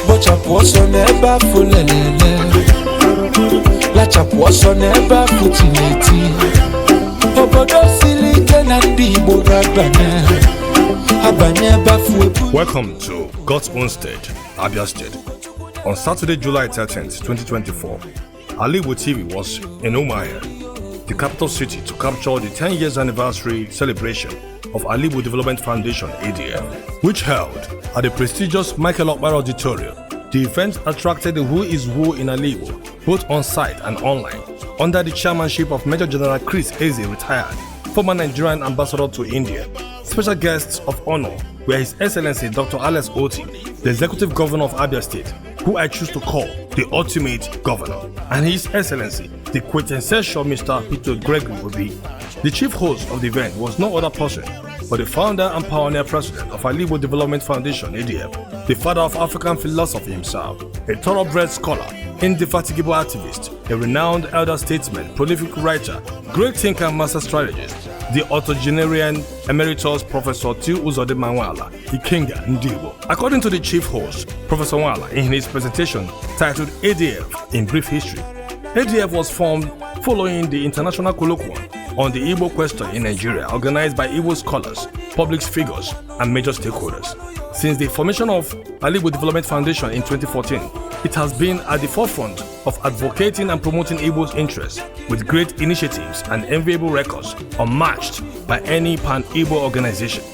Bocha poso neba fulelele, la chaposo neba futileti. Obodo silike na dibo rabane, abanye ba fuebu. Welcome to God's Own State, Abia State. On Saturday, July 13th, 2024, Alaigbo TV was in Umuahia, the capital city, to capture the 10 years anniversary celebration of Alaigbo Development Foundation ADF, which held at the prestigious Michael Okpara Auditorium. The event attracted the who is who in Alaigbo, both on site and online, under the chairmanship of Major General Chris Eze, retired, former Nigerian ambassador to India. Special guests of honor were His Excellency Dr. Alex Oti, the Executive Governor of Abia State, who I choose to call the ultimate governor, and His Excellency, the quintessential Mr. Peter Gregory Obi. The chief host of the event was no other person but the founder and pioneer president of Alaigbo Development Foundation ADF, the father of African philosophy himself, a thoroughbred scholar, indefatigable activist, a renowned elder statesman, prolific writer, great thinker and master strategist, the octogenarian emeritus Professor T. Uzodimma Nwala, the Kinga Ndibo. According to the chief host, Professor Nwala, in his presentation titled ADF in Brief History, ADF was formed following the international colloquium on the Igbo question in Nigeria, organized by Igbo scholars, public figures, and major stakeholders. Since the formation of Alaigbo Development Foundation in 2014, it has been at the forefront of advocating and promoting Igbo's interests with great initiatives and enviable records unmatched by any pan-Igbo organization.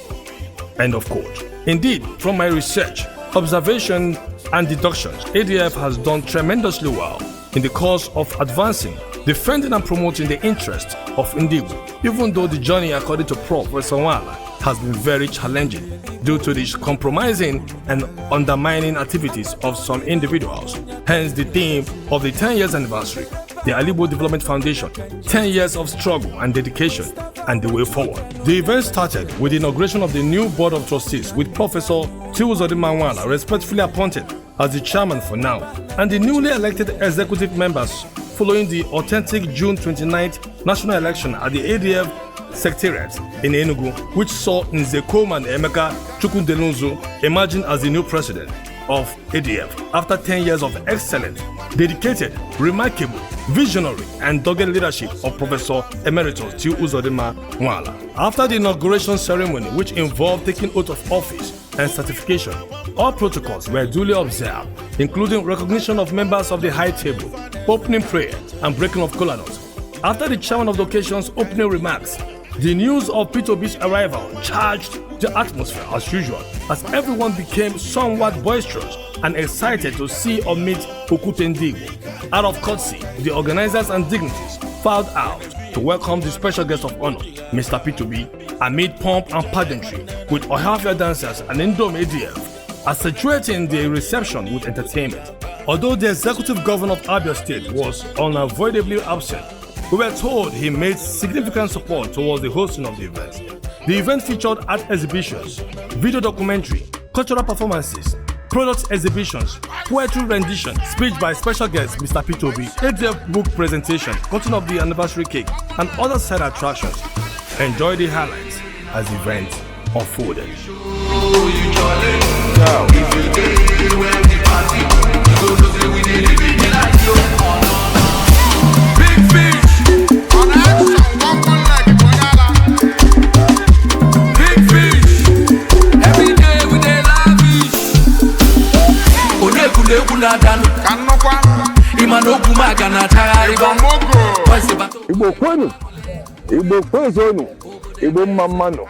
End of quote. Indeed, from my research, observation, and deductions, ADF has done tremendously well in the cause of advancing, defending and promoting the interests of Igbo, even though the journey, according to Professor Nwala, has been very challenging due to the compromising and undermining activities of some individuals. Hence the theme of the 10 years anniversary, the Alaigbo Development Foundation, 10 years of struggle and dedication, and the way forward. The event started with the inauguration of the new Board of Trustees, with Professor T. Uzodimma Nwala respectfully appointed as the chairman for now, and the newly elected executive members following the authentic June 29th national election at the ADF Secretariat in Enugu, which saw Nzekoma and Emeka Chukwudelunzu emerging as the new president of ADF after 10 years of excellent, dedicated, remarkable, visionary, and dogged leadership of Professor Emeritus T. Uzodimma Nwala. After the inauguration ceremony, which involved taking oath of office and certification, all protocols were duly observed, including recognition of members of the high table, opening prayer, and breaking of kola nuts. After the chairman of the occasion's opening remarks, the news of Peter Obi's arrival charged the atmosphere as usual, as everyone became somewhat boisterous and excited to see or meet Okute Ndibo. Out of courtesy, the organizers and dignitaries filed out to welcome the special guest of honor, Mr. Peter Obi, amid pomp and pageantry with Ohafia dancers and Indom ADF, accentuating the reception with entertainment. Although the executive governor of Abia State was unavoidably absent, we were told he made significant support towards the hosting of the event. The event featured art exhibitions, video documentary, cultural performances, product exhibitions, poetry rendition, speech by special guest Mr. Peter Obi, ADF book presentation, cutting of the anniversary cake, and other side attractions. Enjoy the highlights as the event unfolded. Igbo kwenu, Igbo kwezonu, Igbo mmammanụ,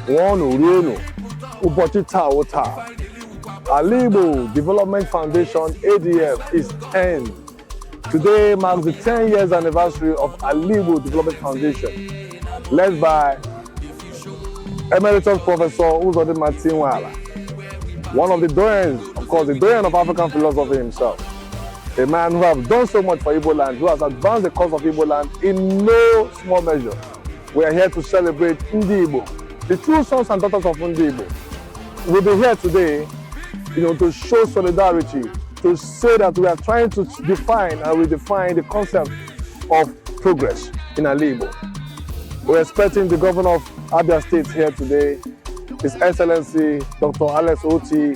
nwonu rienu, ụbọchị taa ụta. Alaigbo Development Foundation ADF is 10. Today marks the 10 years anniversary of Alaigbo Development Foundation, led by Emeritus Professor Uzodimma Nwala, one of the doyens, of course, the doyen of African philosophy himself. A man who has done so much for Igbo land, who has advanced the cause of Igbo land in no small measure. We are here to celebrate Ndibo, the true sons and daughters of Ndibo. We'll be here today, to show solidarity, to say that we are trying to define and redefine the concept of progress in Alaigbo. We're expecting the governor of Abia State here today, His Excellency Dr. Alex Oti.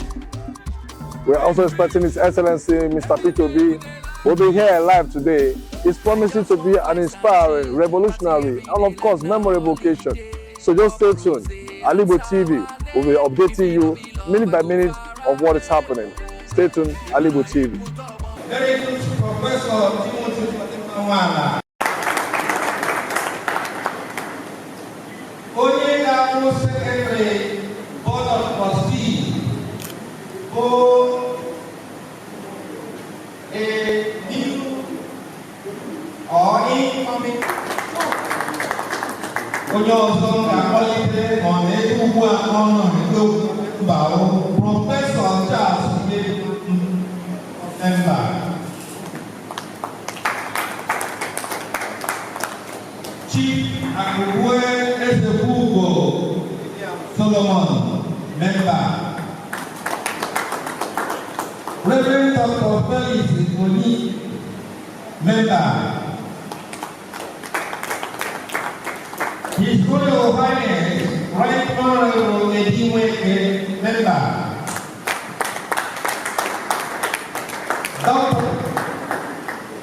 We're also expecting His Excellency Mr. Peter B. Will be here live today. It's promising to be an inspiring, revolutionary, and of course, memorable occasion. So just stay tuned. Alaigbo TV will be updating you minute by minute of what is happening. Stay tuned, Alaigbo TV. Very good, Professor Timothy Mawala. Onye Secretary, Board of Trustees, for a new or incoming Professor Charles member. Chief Akubwe Ezebugo Solomon, member. Reverend Dr. Felix Ikoni, member. His Royal Highness, Right Honorable Ediwe, member. Dr.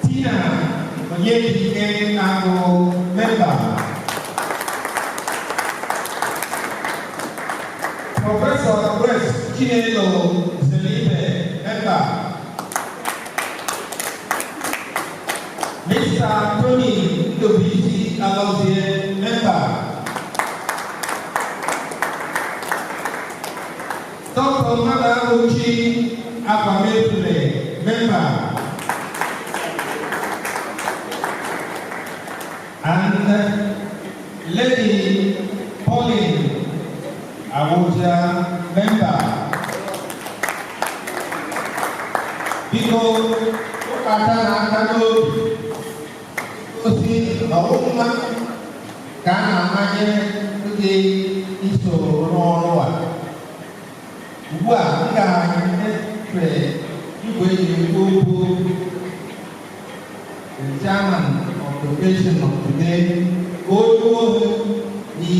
Tina Onyedike Nago, member. Professor Grace Chinelo Zelibe, member. Mr. Tony Dobisi Alozie, member. Dr. Mada Uchi Akwamepule, member. And Lady Pauline Abuja, member. Biko Katana Kano Osi Auma Kana Manye Uge Iso Roa Ugwa Nga Pre Igwe Yugo, the chairman of the occasion of today, go to the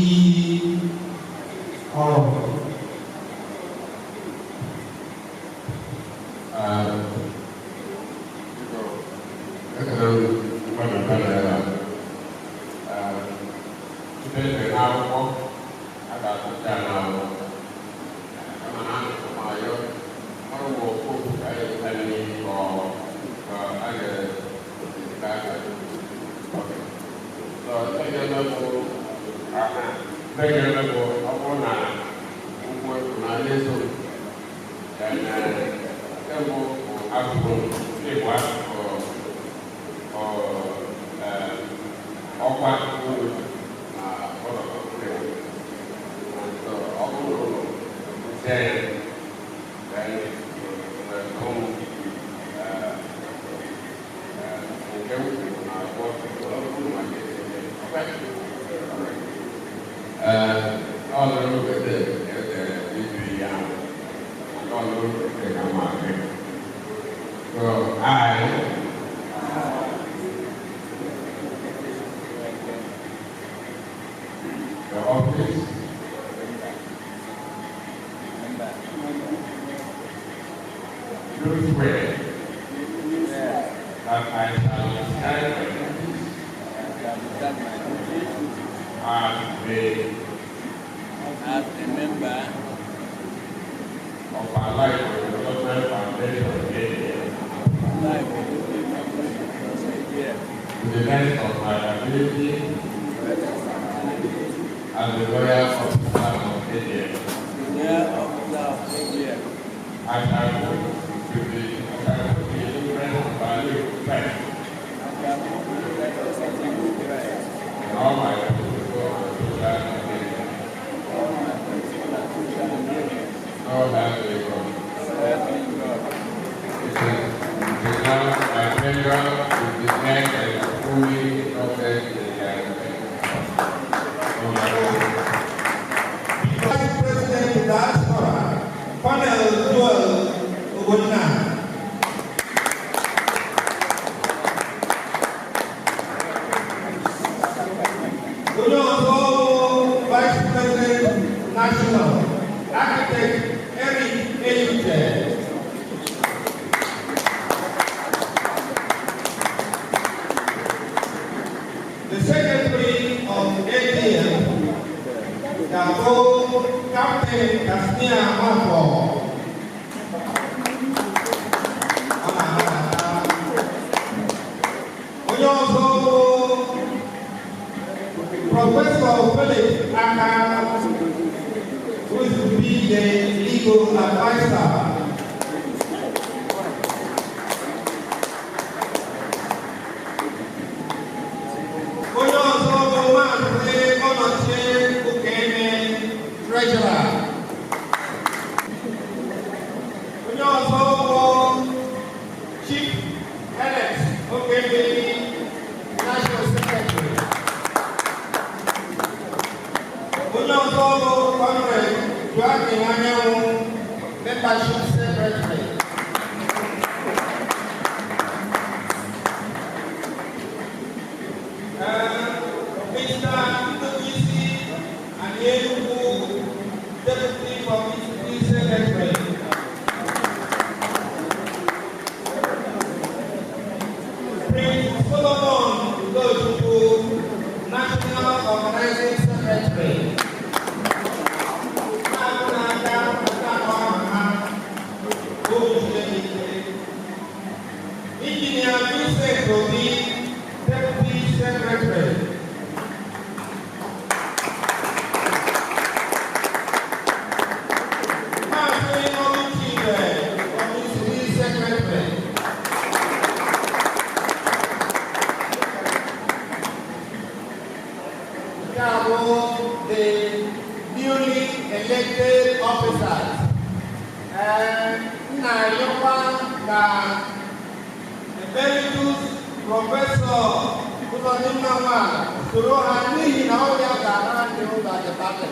Vice President National Professor Philip Aka, who is to be the legal advisor. Treasurer. We also Chief Alex, National Secretary. We also Comrade Joaquin Membership Secretary. Mr. Ndubisi and Yelubu, Deputy Committee Secretary. Prince Solomon Udochukwu, National Organizing Secretary. Engineer Vincent Obi, Deputy Secretary. The newly elected officers and Emeritus Professor Kusanimama Surohani now the party.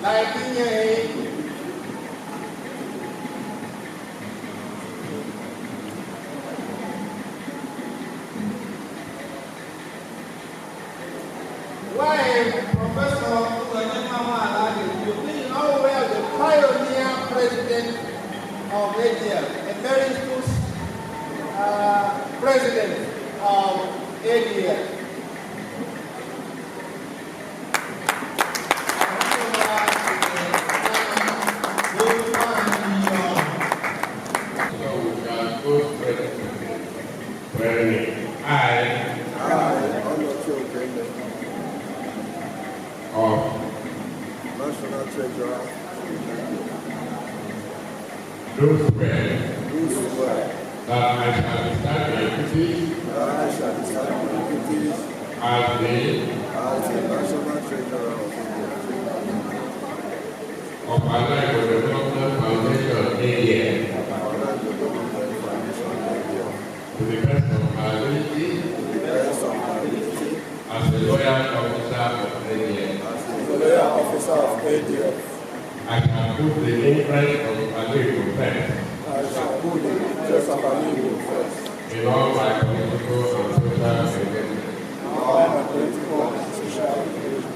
Like Professor Alaigbo, you think now we are the pioneer president of ADF, emeritus president of ADF. National Treasurer. Do swear that I shall discharge my duties as the National Treasurer of Alaigbo Development Foundation ADF to the best of my ability as a loyal officer of ADF. I shall put the interest of Alaigbo first. In all my political and social endeavors.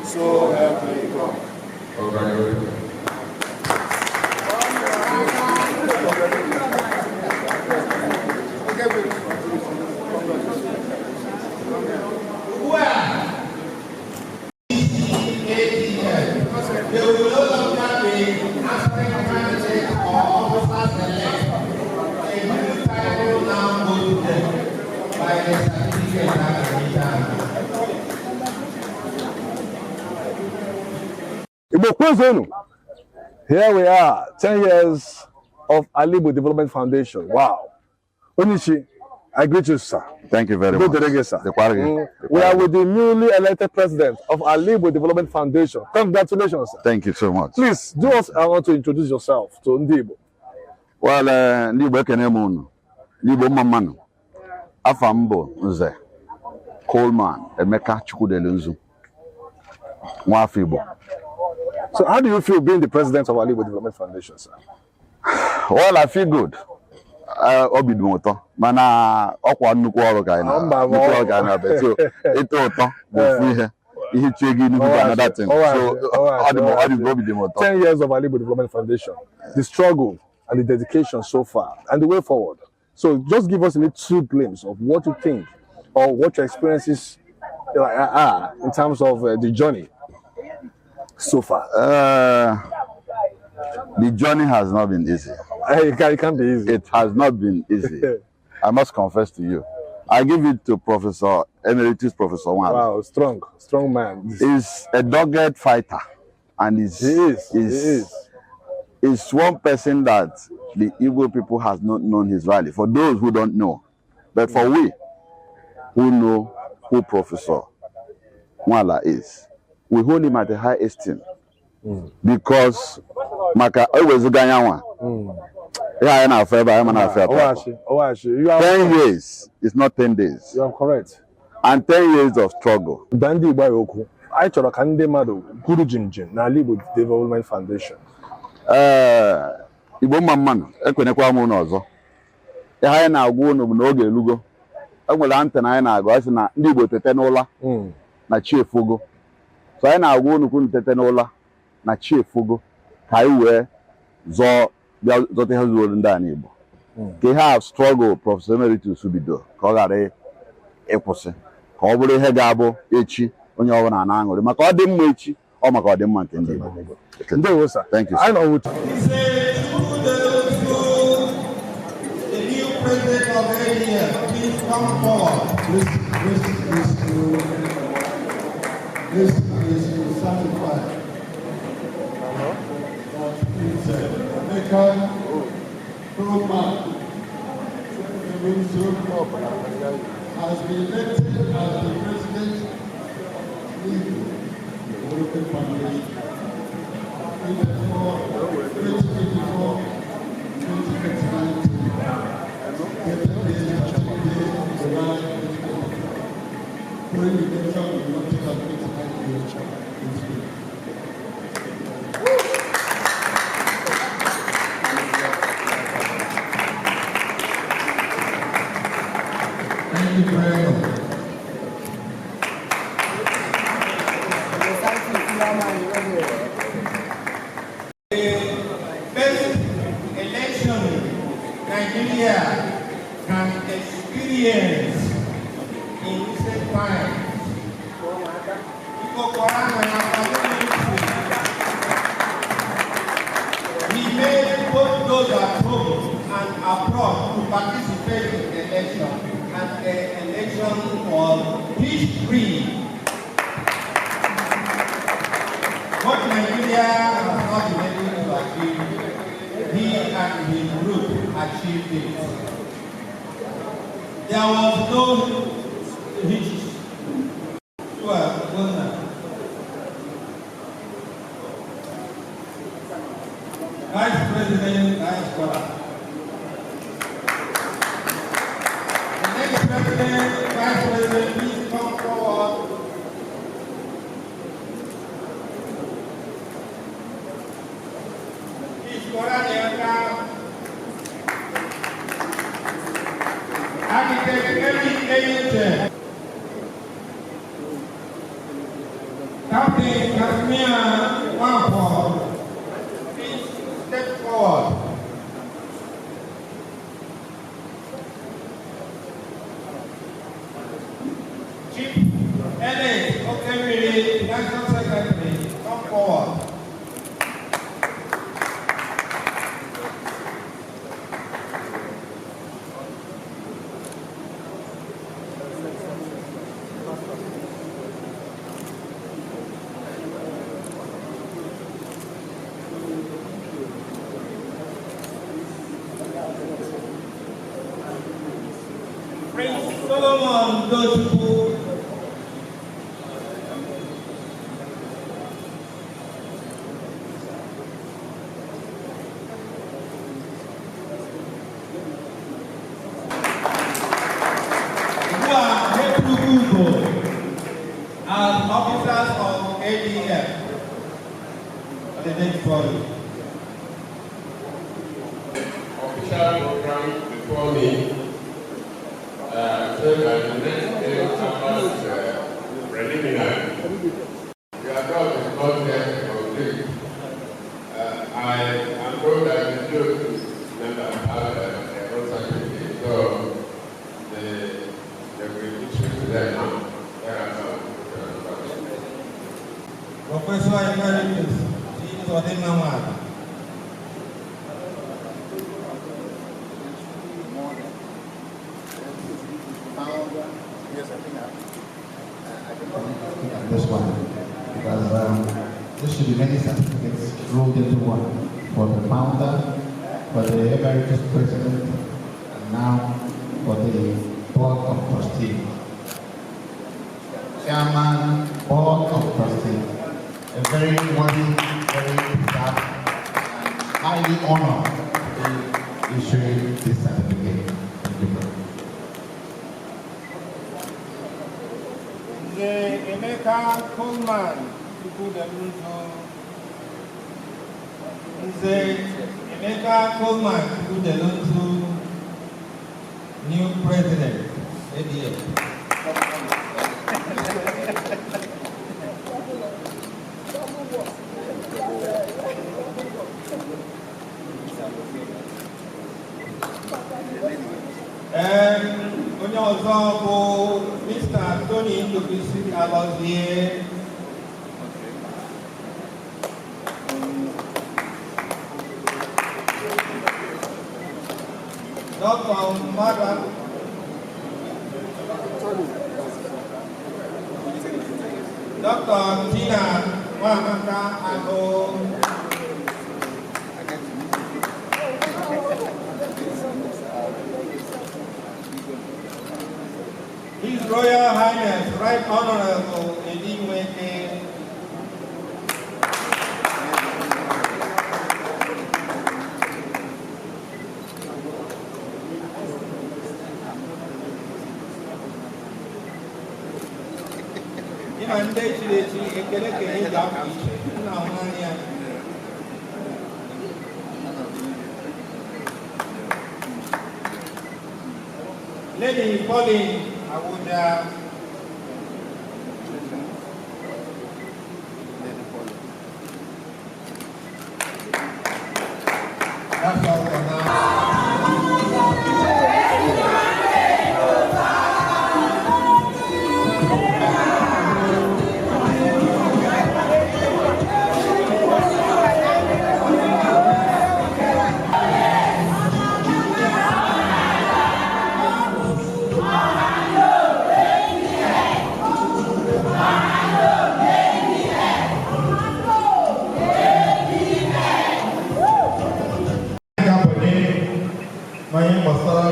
So help me God. Congratulations. They will no longer be aspect candidates or officers elect. A new title now goes to them by the certificate that Here we are, 10 years of Alaigbo Development Foundation. Wow. Onishi, I greet you, sir. Thank you very much. We are with the newly elected president of Alaigbo Development Foundation. Congratulations, sir. Thank you so much. Please, do us I want to introduce yourself to Ndibo. Well, Ndibo Kenemunu, Ndibo Mamanu, Afambo Nze, Coleman, Emeka Chukwudelunzu, Mwafibo. So how do you feel being the president of Alaigbo Development Foundation, sir? Well, I feel good. Obidumoto, mana okwa nnukwu ọrụ ka ina. Nnukwu ọrụ ka ina be. So ito ụtọ bụ free here. Ihe chegi nnukwu another thing. So Obidumoto. 10 years of Alaigbo Development Foundation. The struggle and the dedication so far and the way forward. So just give us a little glimpse of what you think or what your experiences are in terms of the journey so far? The journey has not been easy. It can't be easy. It has not been easy. I must confess to you. I give it to Professor Emeritus Professor Wan. Wow, strong man. He's a dogged fighter, and he's one person that the Igbo people has not known his value. For those who don't know, but for we who know who Professor Mwala is, we hold him at a high esteem because maka always ganyawa. Yeah, I'm not fair, but I'm not fair. 10 years is not 10 days. You are correct. And 10 years of struggle. Dandi Igbo I chọrọ ka ndị mmadụ kwuru jimjim na Alaigbo Development Foundation. Igbo mmanụ ekwenekwa m n'ọzọ. Ihe anyị na-agwa unu bụ na oge elugo. Enwere ntị na anyị na-agụ asị na ndị Igbo tete n'ụla na chi efogo. So anyị na-agwa unu kwunu tete n'ụla na chi efogo ka anyị wee zọta ihe zuoro ndị anyị Igbo. Ka ihe a struggle Professor Emeritus bido ka ọ ghara ịkwụsị. Ka ọ bụrụ ihe ga-abụ echi onye ọbụla na-aṅụrị maka ọ dị mma echi ọ maka ọ dị mma nke ndị Igbo. Ndewo sir. Thank you. I know what. The new president of ADF, please come forward. This is sanctified. American program has been elected as the president of the European Foundation. 2024, 2029, Thank you very much. Nigeria can experience in recent times. We made both those at home and abroad to participate in the election, and the election was peace-free. What Nigeria has not been able to achieve, he and his group achieved it. There was no hitches. Vice President, Vice Scholar. The next President, Vice President, please come forward. Captain Casimir Wampo, please step forward. Chief Ellis Okemiri, National Secretary, come forward. Prince Solomon Dojuku. As officers of ADF, the next body. Official program before me. So the next day was preliminary. We are not discussing yet complete. I am told that the Jews never have a road certificate, so they will issue Professor Emeritus James Odinamada. This one, because there should be many certificates rolled into one for the founder, for the emeritus president, and now for the board of trustees. Chairman, board of trustees, a very worthy, very deserved, and highly honored to be issuing this certificate. Thank you very much. Emeka Coleman, people that Emeka Coleman, people that new president, ADF. Onye ọzọ bụ Mr. Tony Ndubisi Alozie. Dr. Mada. Dr. Tina Wamaka Ago. His Royal Highness, Right Honorable Ediweke Lady Pauline Abuja. That's all for now.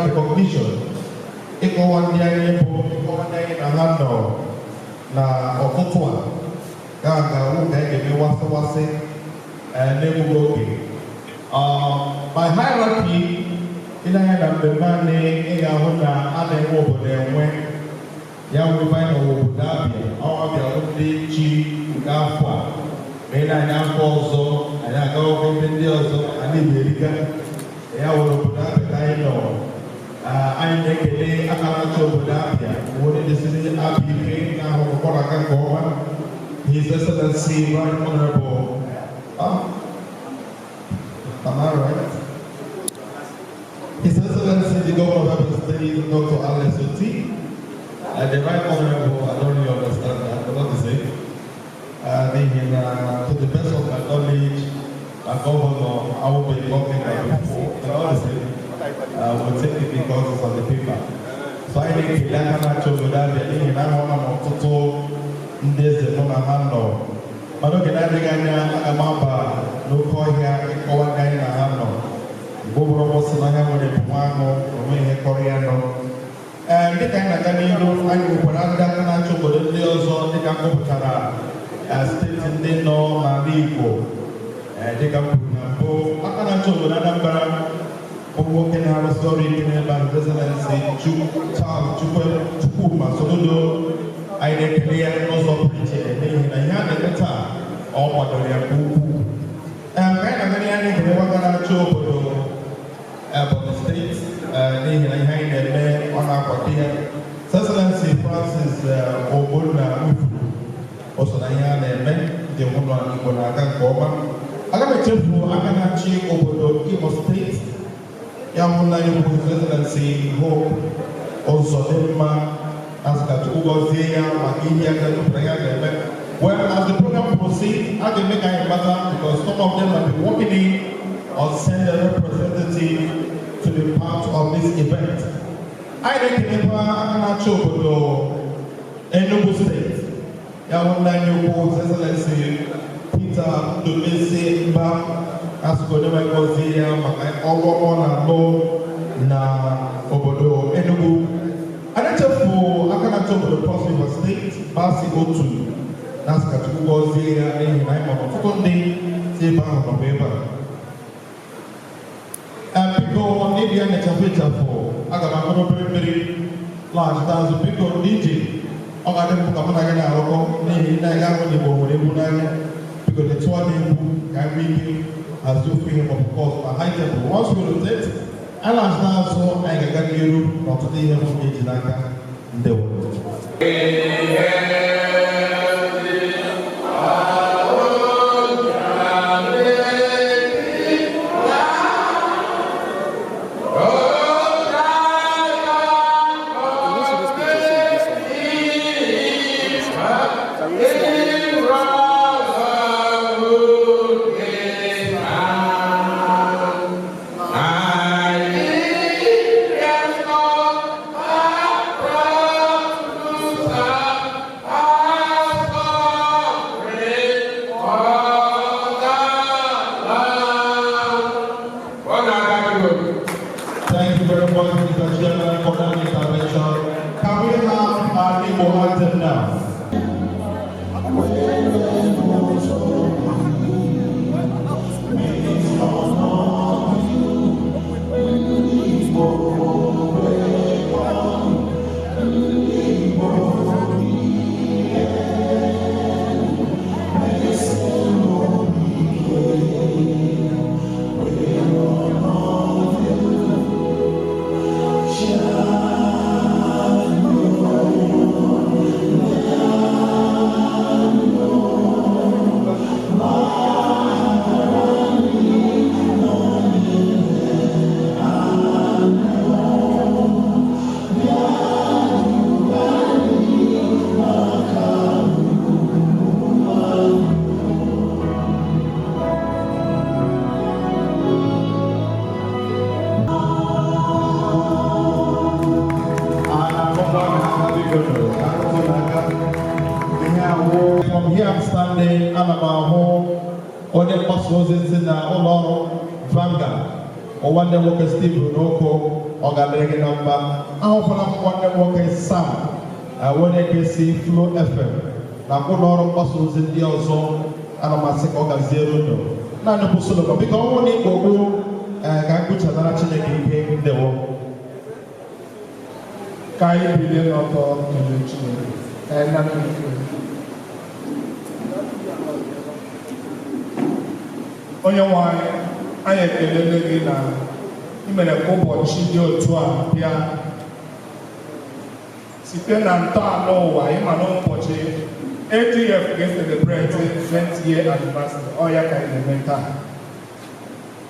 Recognition. Ikowandiyanye po, ikowandiyanye na hano na ọtụtụ a ga-aga ụka ebe wasị n'egbugoge. By hierarchy, ịnanya na mmemme anyị ga-ahụ na a na-enwe obodo enwe ya nwebe anyị n'obodo Abịa, Abịa ndị chi nke afọ a, ma ịnanya afọ ọzọ, anyị agaghị ebe ndị ọzọ, anyị na-erika ya nwere obodo Abịa ka anyị nọ. Anyị na-ekele akara achọ obodo Abịa onye desiri Abịa ike na ahụhụ aka nke ọma. His Excellency Right Honorable am I right? His Excellency the Governor of Abia State, Dr. Alaigbo, the Right Honorable, I don't really understand that, but what to say. To the best of my knowledge, Governor, I will be talking about before, and honestly, we'll take it because it's on the paper. So I think that I'm actually that the in I want to total this the no handle. But look at that again, I'm about no call here, go one guy in a handle. Go over what's in my hand with a tomato, or maybe a coriander. And the kind of thing you don't find with another natural, but the also they can go to state in the no Alaigbo. They can put I can't show another. Working on a story in the presidency, Charles Chukuma, Sodo, I declare also preaching, and I had a guitar, or what they are poo. And kind of many what I show about the states, they hang their name on our quarter. Excellency Francis Obuna, also I had a man, the woman who can go. I got a chip for I can achieve over the Imo State. Yamuna His Excellency Hope also Denmark as Katugo Zia, Magia, Well, as the program proceeds, I can make it better because some of them have been working in or send a representative to be part of this event. I think in Enugu State, Yawandanyo, Excellency Peter Dumesi Mba, Askodema Kozia, Makai Ogo Ono na Obodo Enugu. I just for Akanato the Cross State, Basi Otu, that's Katugo Zia, and Fukonde, Seba on paper. And people maybe an exhibitor for Agama very large dance of people DJ. Ogadam Kamana Roko, maybe Naga, because the 2 can be as you feel, of course, a high tempo. Once we rotate, I last now so I can get you not to the age like the world. Thank you very much, Mr. Chairman, for that intervention. Can we have our Igbo anthem now? From here I'm standing and about home on the passages in the Oloro Vanga or one day worker Steve Runoko or Galega number. I often have one day worker Sam. I want to see Flow FM. Now Oloro passages in the Ozone and I'm a sick or Gazero. Now the Pusolo because only go can put another children in the world. Kai billion of and onye nwanyị anyị ekelele gị na imere ka ụbọchị dị otu a bịa site na ntọala ụwa ịma na ụbọchị ADF ga-celebrate 20th year anniversary ọ ya ka anyị na-eme taa.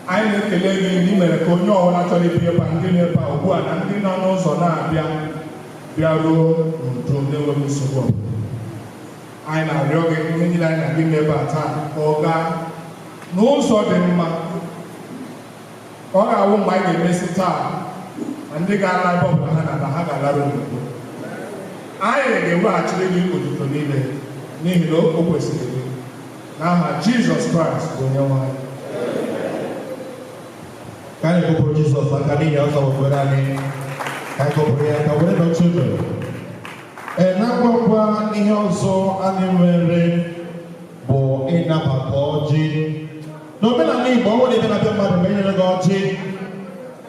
Anyị na-ekele gị na imere ka onye ọbụla chọrọ ibi ebe ndị na-ebe ugbu a na ndị nọ n'ụzọ na-abịa bịaruo n'udo na-enweghị nsogbu ọbụla. Anyị na-arịọ gị ihe niile anyị na-adị n'ebe a taa ka ọ gaa n'ụzọ dị mma ka ọ ga-awụ mgbe anyị ga-emesi taa ma ndị ga-ala ebe ọbụla ha na ha ga-alara obodo. Anyị ga-eweghachiri gị otuto niile n'ihi na o kwesịrị gị n'aha Jizọs Kraịst bụ onye nwe anyị. Ka anyị kpọpụrụ Jizọs aka n'ihi ọzọ were anyị ka anyị kpọpụrụ ya ka were nọchi ụlọ. Na-agwakwa ihe ọzọ anyị nwere bụ ịnabata ọjị. N'omenala Igbo ọ nwere ebe na-abịa mmadụ ma enyere gị ọjị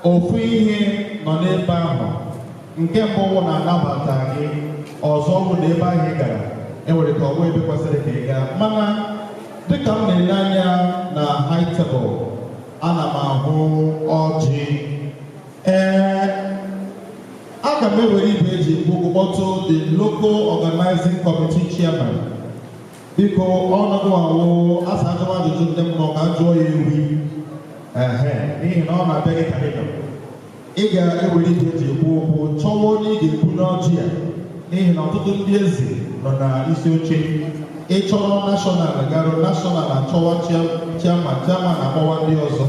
ofu ihe nọ n'ebe ahụ. Nke mbụ wụ na-anabata gị, ọzọ bụ na ebe ahụ ị gara enwere ka ọgwụ ebe kwesịrị ka ị gaa. Mana dịka m na-ele anya na high table ana m ahụ ọjị. Aga m ewere ibe eji kpọtụ the local organizing committee chairman. Biko ọnọdụ awụ asa ajụma ajụjụ ndị m nọ ka jụọ ya ewi n'ihi na ọ na-abịa gị ka ịnọ. Ị ga-ewere ibe eji ekwu okwu chọwa onye ị ga-ekwu n'ọjị ya n'ihi na ọtụtụ ndị eze nọ na isi oche ịchọrọ national garo national achọwa chairman akpọwa ndị ọzọ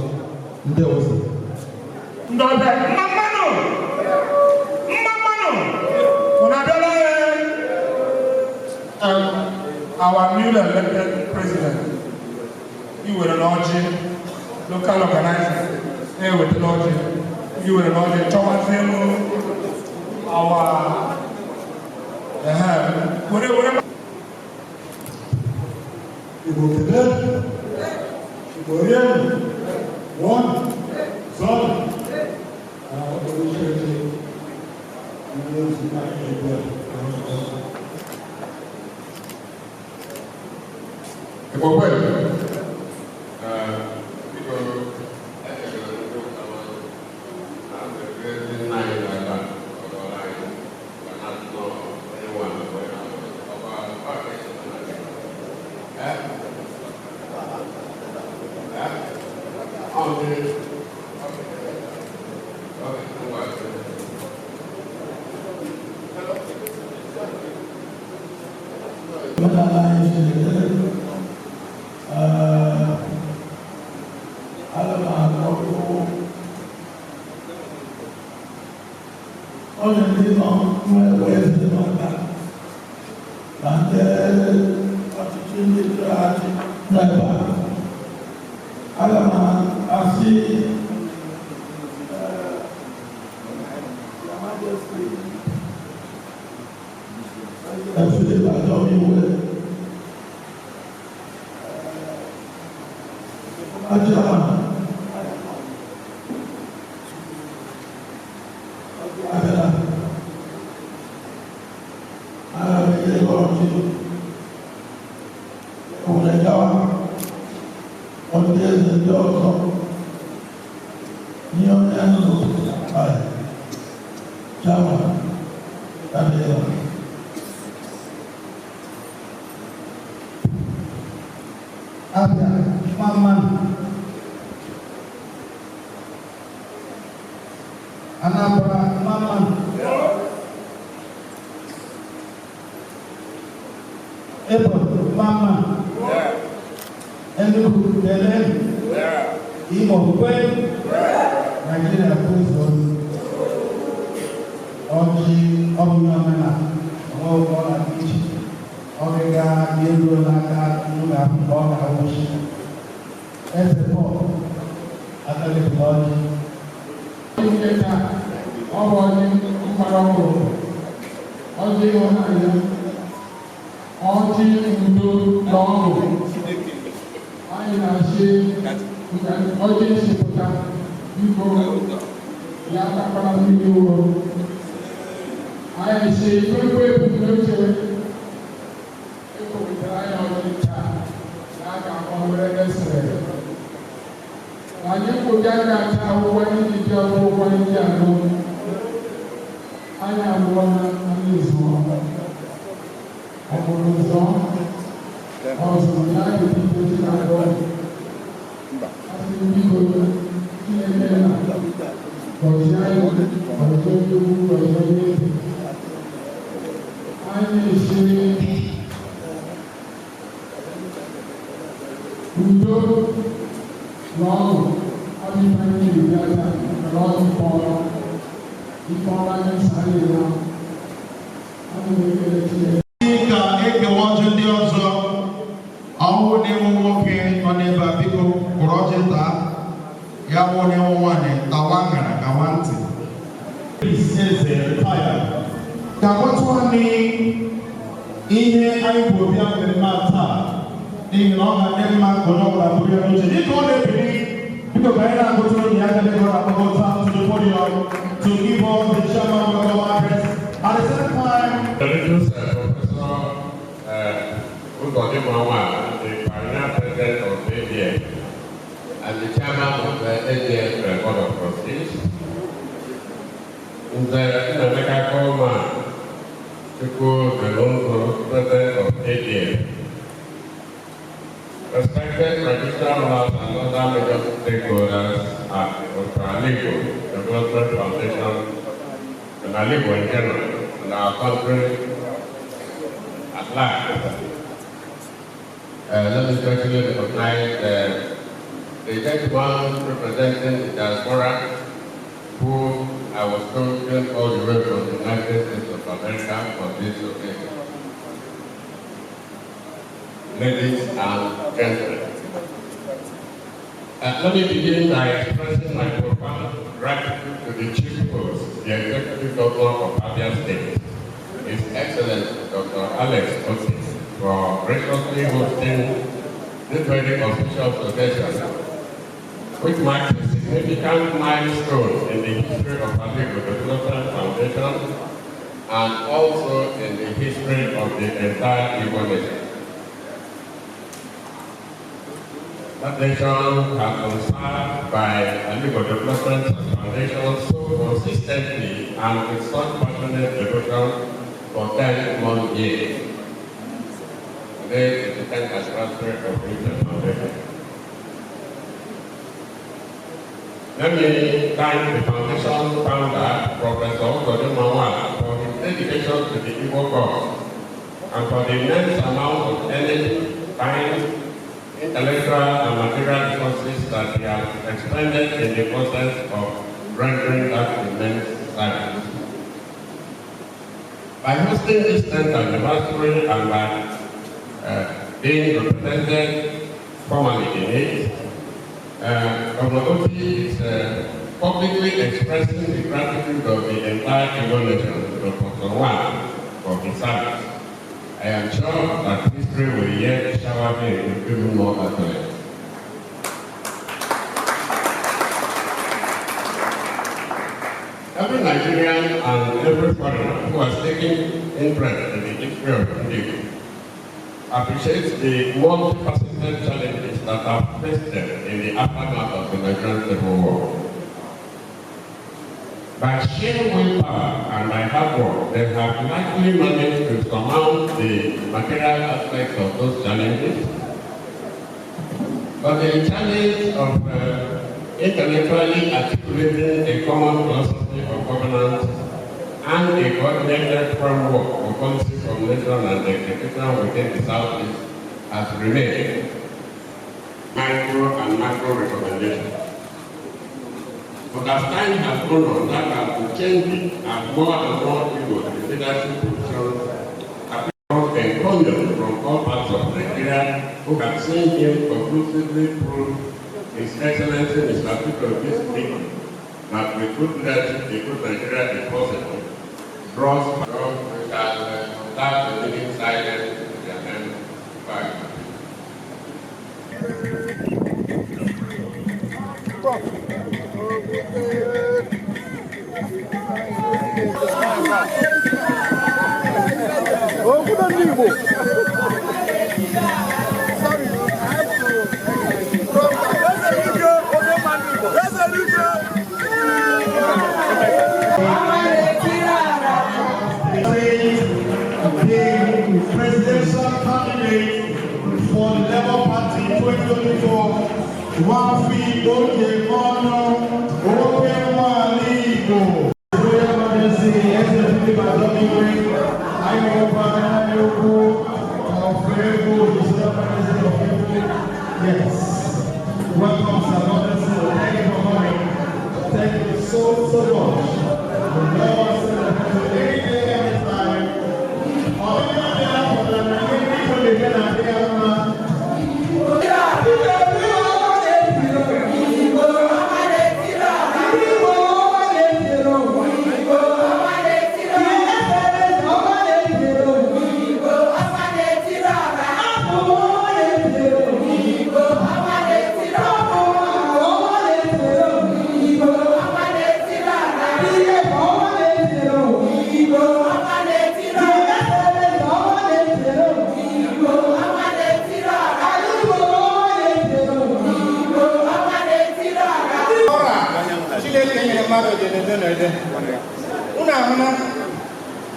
ndị ọzọ. Ndị ọbịa mmanụ unabịala our newly elected president iwere n'ọjị local organizer na-eweta n'ọjị iwere n'ọjị chọwazi elu our were Igbo kele, Igbo rie, one, zone, oríṣiríṣi ilé ìsìnká ìgbẹ́ Igbo pẹ̀lú. And the chairman of the ADF Board of Trustees, the Emeka Coleman, the president of ADF, respected practitioners and other major stakeholders at the Alaigbo Development Foundation and Alaigbo in general, and our country at large. Let me especially recognize the gentleman representing the diaspora, who I was told came all the way from the United States of America for this occasion. Ladies and gentlemen, let me begin by expressing my profound gratitude to the Chief Host, the Executive Governor of Abia State, His Excellency Dr. Alaigbo, for graciously hosting this very auspicious occasion, which marks a significant milestone in the history of Alaigbo Development Foundation and also in the history of the entire Igbo nation. That nation has been served by Alaigbo Development Foundation so consistently and with such passionate devotion for 10 long years. Today is the 10th anniversary of the foundation. Let me thank the foundation founder, Professor Godemawala, for his dedication to the Igbo cause and for the immense amount of energy, time, intellectual and material resources that he has expended in the process of rendering that immense service. By hosting this 10th anniversary and by being represented formally in it, Governor Oti is publicly expressing the gratitude of the entire Igbo nation to Dr. One for his service. I am sure that history will yet shower him with even more accolades. Every Nigerian and every foreigner who has taken interest in the history of Alaigbo appreciates the multifaceted challenges that have faced them in the aftermath of the Nigerian Civil War. By sheer willpower and by hard work, they have likely managed to surmount the material aspects of those challenges. But the challenge of intellectually articulating a common philosophy of governance and a coordinated framework for policy formulation and execution within the Southeast has remained. Micro and macro recommendations. But as time has gone on, that has been changing as more and more people in leadership positions have been encouraged from all parts of Nigeria who have seen him conclusively prove his excellency in his particular district that with good leadership, a good Nigeria is possible. Draws we shall start the meeting silent with their hands back. Oh, good on you. The presidential candidate for the Labour Party 2024, Wafi Okemono Alaigbo. Yes. Welcome, Sir. Thank you for coming. Thank you so much. Una hana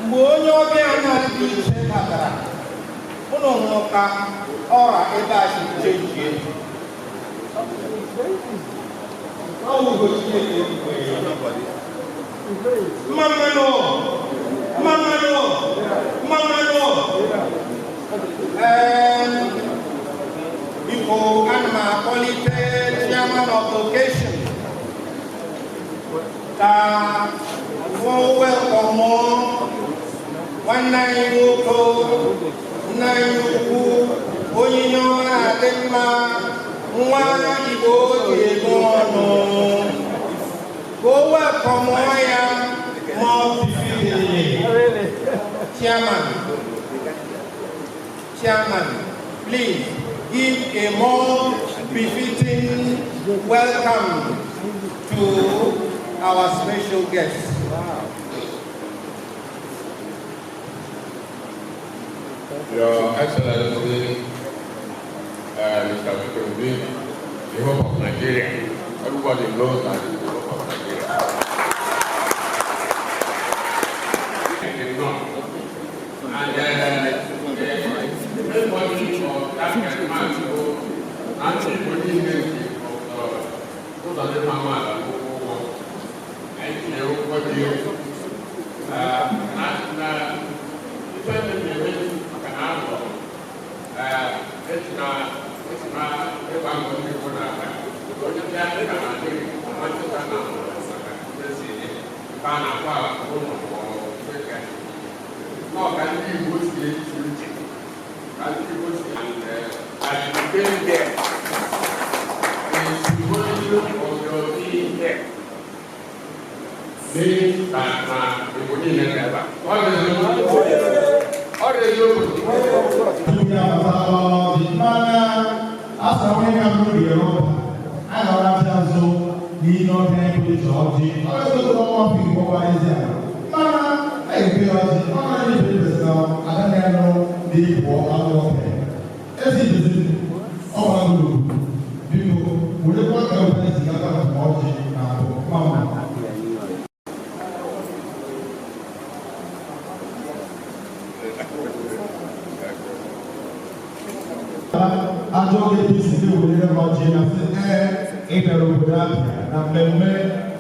mgbe onye ọbịa na-adị iche batara ụnụ hụrụ ka ọra ebe a si chejie ọwụgo Chineke mmanụ Before Anma Quality Chairman of the occasion, for welcome one night you go, Oyinyo Adema, Mwana Ibo Yegono, go welcome Moya, more Chairman, please give a more befitting welcome to our special guests. Your Excellency, Mr. Victor, the hope of Nigeria. Everybody knows that it's the hope of Nigeria. And everybody of that can match you, and everybody of the Mama, and everybody,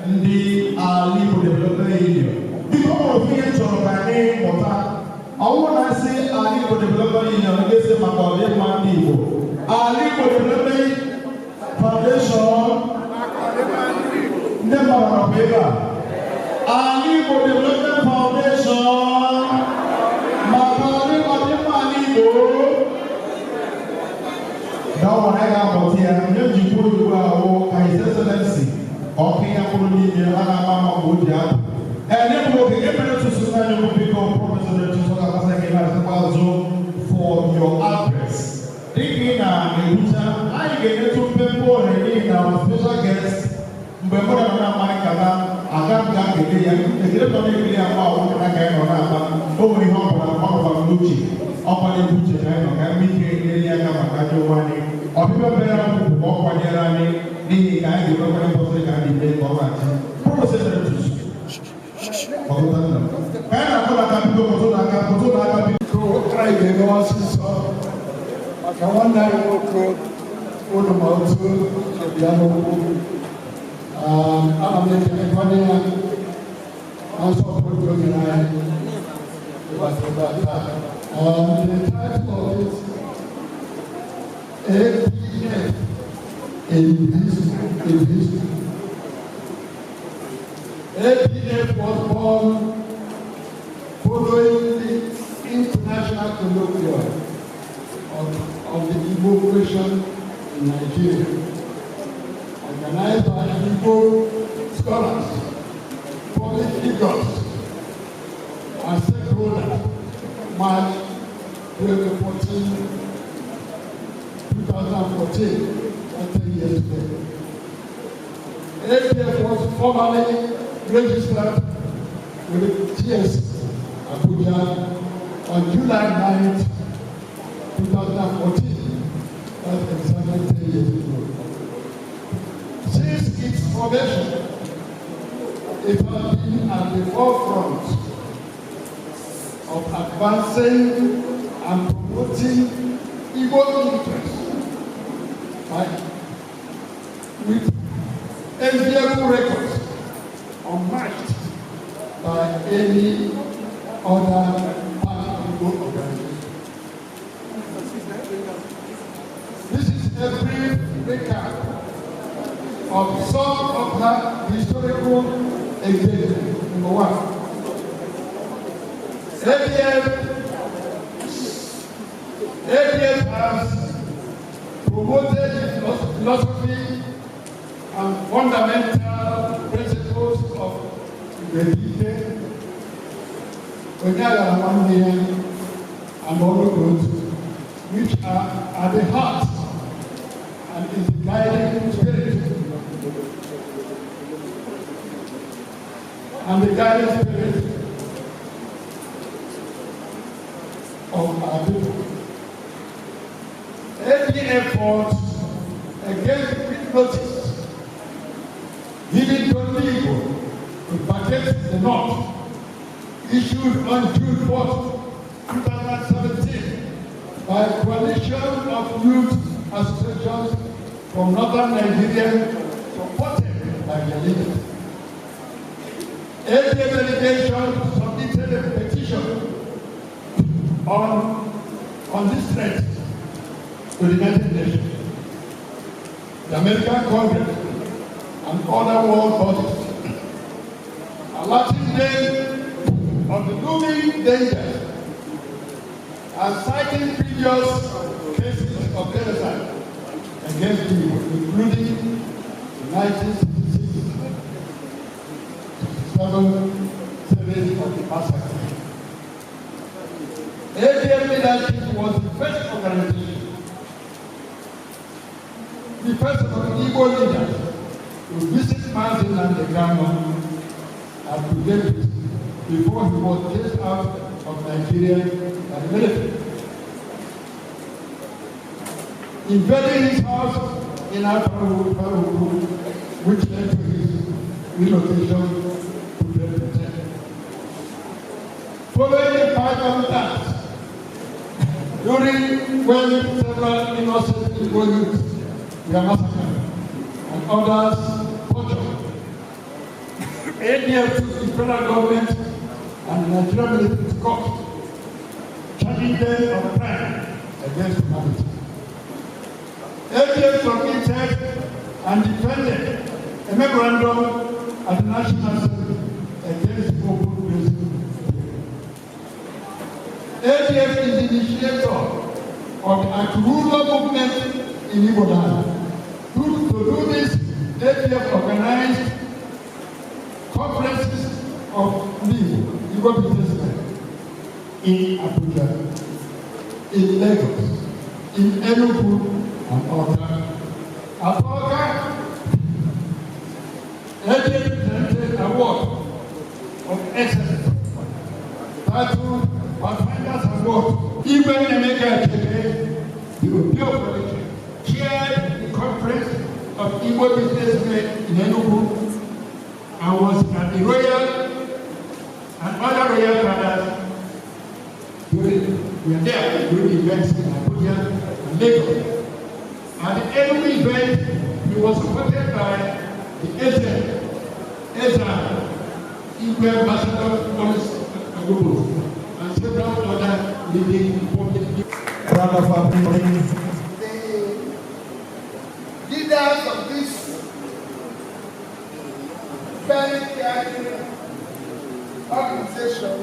the Alaigbo Development Union. Because of being told by name, I want to say Alaigbo Development Union, I guess my colleague Mandigo. Alaigbo Development Foundation, never on paper. Alaigbo Development Foundation, my colleague Mandigo. Now I have here, you put His Excellency. Okay, I'm going to need Mama Woodya. And then we'll be able to sustain the people for your address. Thinking I get to people and our special guests. But what I'm I can't get the great community about what I can on over the home of Luchi. Upon the Luchi, I can meet the area of money. Or people better walk on their money. The guy who is going to can be made over process. Try the losses of a one night walk on the mountain, the piano. I'm making a funny also put the title of it ADF in history. ADF was born following the international colloquium of the Igbo question in Nigeria, organized by Igbo scholars, public figures, and stakeholders, March 2014, 10 years ago. ADF was formally registered with TS Abuja on July 9, 2014. That's exactly 10 years ago. Since its formation, it has been at the forefront of advancing and promoting Igbo interests with enviable records unmatched by any other part of the organization. This is recap of some of her historical engagement. Number one, ADF has promoted philosophy and fundamental principles of Medite, and Holocaust, which are at the heart and is the guiding spirit of our people. Any effort against hypnosis, giving to Alaigbo to protect the North, issued on June 4th, 2017 by a coalition of youth associations from northern Nigeria supported by the leaders. ADF delegation submitted a petition on this threat to the United Nations, the American Congress, and other world bodies, alerting them of the looming dangers and citing previous cases of genocide against people, including the 1966 series of the massacre. ADF leadership was the first organization, the first of the Igbo leaders to visit Mazin and the Ghana and to David before he was chased out of Nigeria by the military. Invading his house in Alaigbo, which led to his relocation to Britain. Following the fight attacks, during when several innocent Igbo youths were massacred and others tortured, ADF took the federal government and the Nigerian military to court, charging them of crime against humanity. ADF submitted and defended a memorandum at the National Assembly against open prison. ADF is the initiator of the anti-ruler movement in Igbo land. To do this, ADF organized conferences of Igbo businessmen in Abuja, in Lagos, in Enugu, and Oka. At Oka, ADF presented an award of excellence titled Pathfinders Award. Even Emeka Achebe, the Odio Collection, chaired the conference of Igbo businessmen in Enugu and was at the royal and other royal fathers during events in Abuja and Lagos. At the Enugu event, he was supported by the Ezra, Igwe Ambassador Alaigbo, and several other leading public round of applause. The leaders of this very caring organization,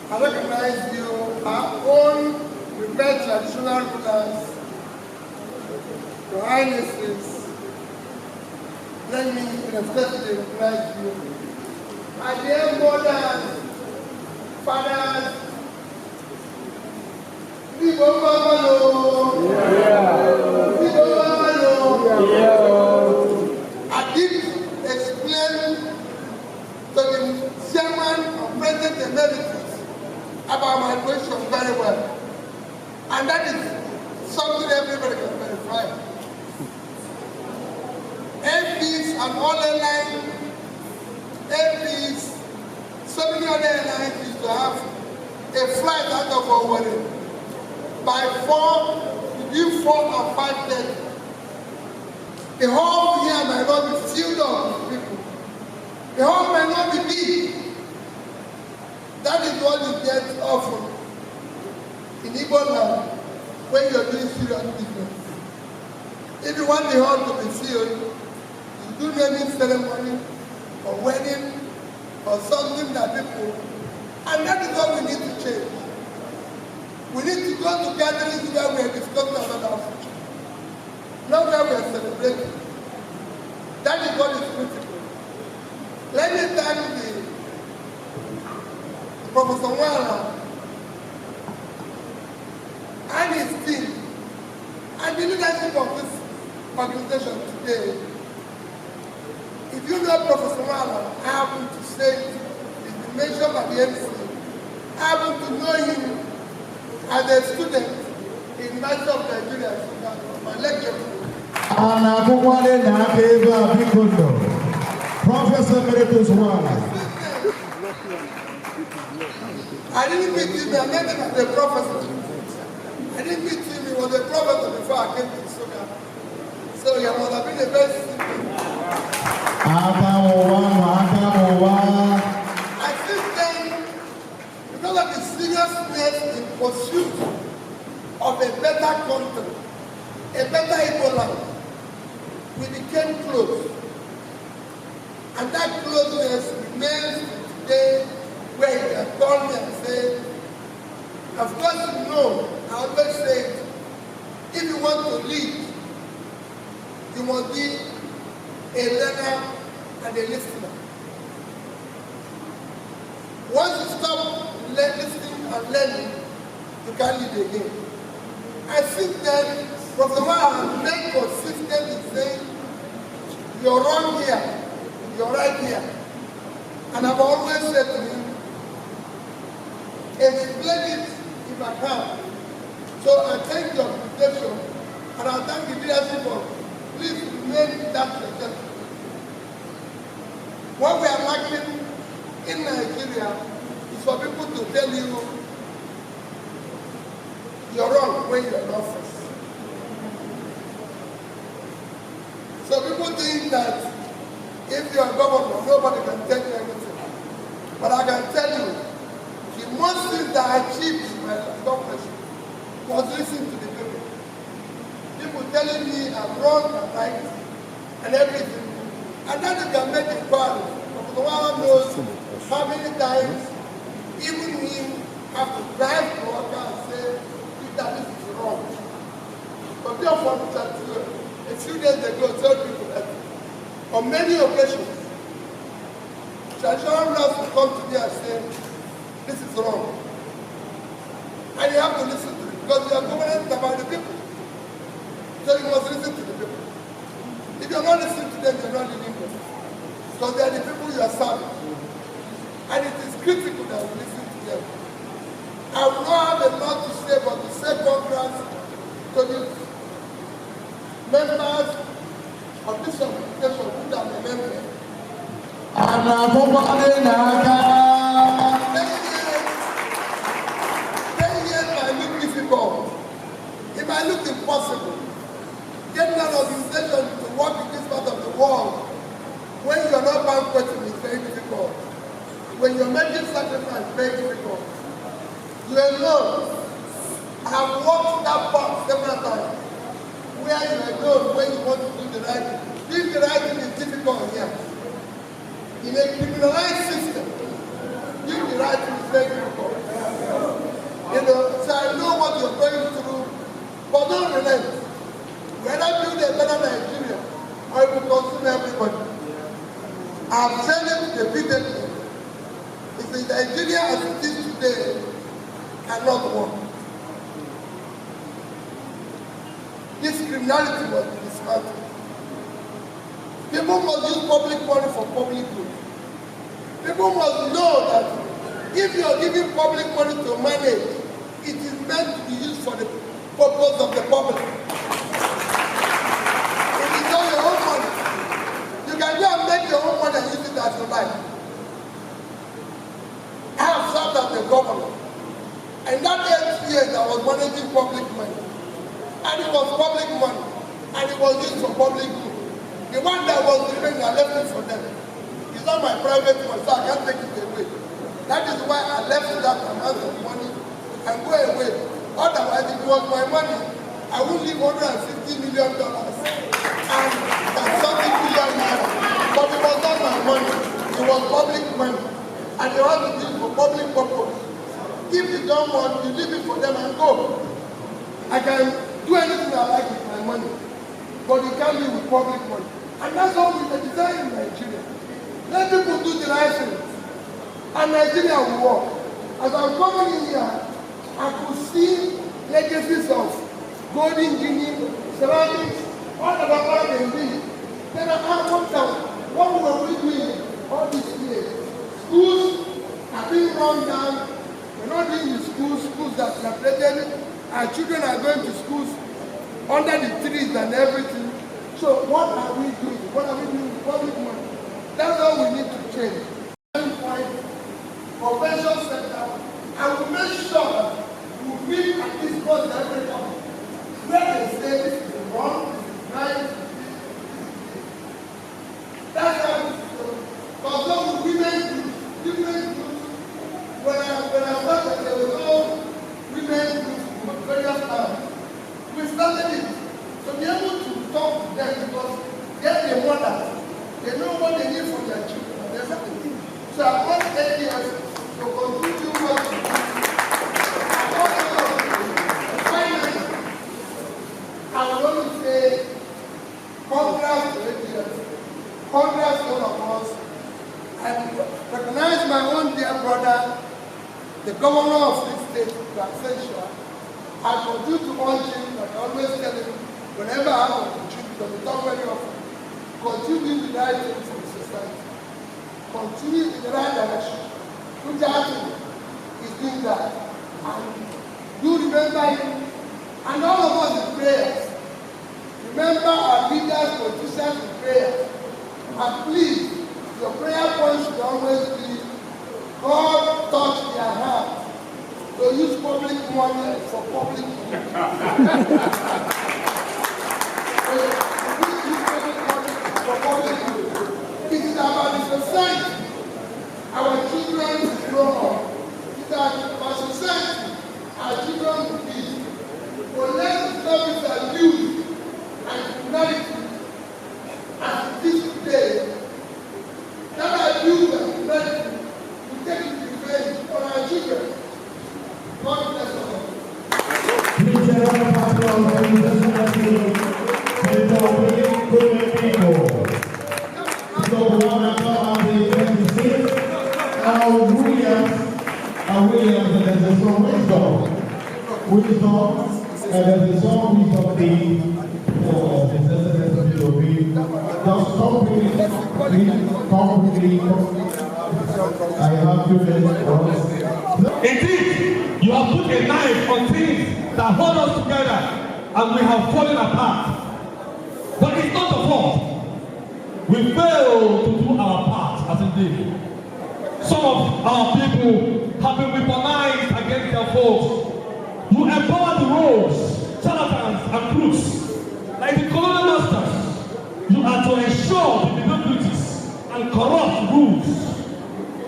I recognize you, our own prepared traditional rulers, your highnesses. Let me respectfully recognize you. My dear mothers, fathers, Igbo Mamalo, Igbo Mamalo. I did explain to the chairman of President Emeritus about my question very well. And that is something everybody can verify. MPs and all airlines, MPs, so many other airlines used to have a flight out of our wedding by between 4 and 5:30. The whole year might not be filled up with people. The hall might not be big. That is what you get often in Igbo land when you are doing serious business. If you want the hall to be filled, you do naming ceremony or wedding or something that people, and that is what we need to change. We need to go to gatherings where we are discussing about our future, not where we are celebrating. That is what is critical. Let me thank the Professor Wala and his team and the leadership of this organization today. If you know Professor Wala, I happen to say it, he's been mentioned by the MC. I happen to know him as a student in University of Nigeria, my lecturer. Professor Emeritus Wala. I didn't meet him, I met him as a professor. I didn't meet him, he was a professor before I came to Soka. So he must have been a very student. I think then, because of the seriousness in pursuit of a better country, a better Igbo land, we became close. And that closeness remains today, where you can call me and say, of course you know, I always say it, if you want to lead, you must be a learner and a listener. Once you stop listening and learning, you can't lead again. I think that Professor Wala has been consistent in saying, you're wrong here, you're right here. And I've always said to him, explain it if I can. So I thank your invitation, and I thank the leadership of please remain that trajectory. What we are lacking in Nigeria is for people to tell you you're wrong when you're in office. So people think that if you're a governor, nobody can tell you anything. But I can tell you, the most things that I achieved in my government was listening to the people. People telling me I'm wrong, I'm right, and everything. And then you can make inquiries. But the one knows how many times even him have to drive to work and say, that this is wrong. But therefore, a few days ago, I told people that on many occasions, traditional laws will come to me and say, this is wrong. And you have to listen to it, because you are government about the people. So you must listen to the people. If you're not listening to them, you're not leading them. Because they are the people you are serving. And it is critical that we listen to them. I will not have a lot to say, but to say congrats to the members of this organization who are the members. It might look impossible. Getting an organization to work in this part of the world when you are not banqueting is very difficult. When you're making sacrifice, it's very difficult. You alone have walked that path several times where you alone when you want to do the right thing. Doing the right thing is difficult here. In a criminalized system, doing the right thing is very difficult. You know, so I know what you're going through, but don't relent. Whether build a better Nigeria or it will consume everybody. I've said it repeatedly. If the Nigeria as it is today cannot work. This criminality must be dismantled. People must use public money for public good. People must know that if you are giving public money to manage, it is meant to be used for the purpose of the public. It is not your own money. You can go and make your own money and use it as you like. I have served as the governor. And that 8 years I was managing public money. And it was public money. And it was used for public good. The one that was remaining, I left it for them. It's not my private money, so I can't take it away. That is why I left that amount of money and go away. Otherwise, if it was my money, I won't leave $150 million and $30 billion. But it was not my money. It was public money. And they want to use it for public purpose. If you don't want, you leave it for them and go. I can do anything I like with my money. But you can't live with public money. And that's how we design in Nigeria. Let people do the right thing. And Nigeria will work. As I'm coming in here, I could see legacies of gold engineering, ceramics, all about they did. Then I asked one time, what were we doing all these years? Schools are being run down. We're not doing the schools that we have created. Our children are going to schools under the trees and everything. So what are we doing? What are we doing with public money? That's all we need to change. Convention center, I will make sure we meet at this cost every time. Where they say this is wrong, this is right. That's how it's done. Because women groups, when I started, there was no women groups, various times. We started it to be able to talk to them because they're the mothers. They know what they need for their children. There's something. So I want ADF to continue working. Finally, I want to say congrats to ADF. Congrats to all of us. I recognize my own dear brother, the governor of this state, Accenture. I continue to urge him, and I always tell him, whenever I have an opportunity, but we don't very often, continue the right thing for the society. Continue in the right direction. Which I think is doing that. And do remember him, and all of us in prayers. Remember our leaders, politicians in prayers. And please, your prayer point should always be, God touch their hearts to use public money for public use. It is about the society. Our children will grow up. It is about society. Our children will be. But let the service abuse and humanity as it is today. That abuse and humanity will take it revenge on our children. God bless us. Williams, and there's a song wisdom, and there's a song wisdom just completely, I have 2 minutes for us. Indeed, you have put a knife on things that hold us together, and we have fallen apart. But it's not the fault. We failed to do our part as indeed. Some of our people have been weaponized against their foes. You empower the rogues, charlatans, and crooks. Like the colonial masters, you are to ensure the iniquities and corrupt rules.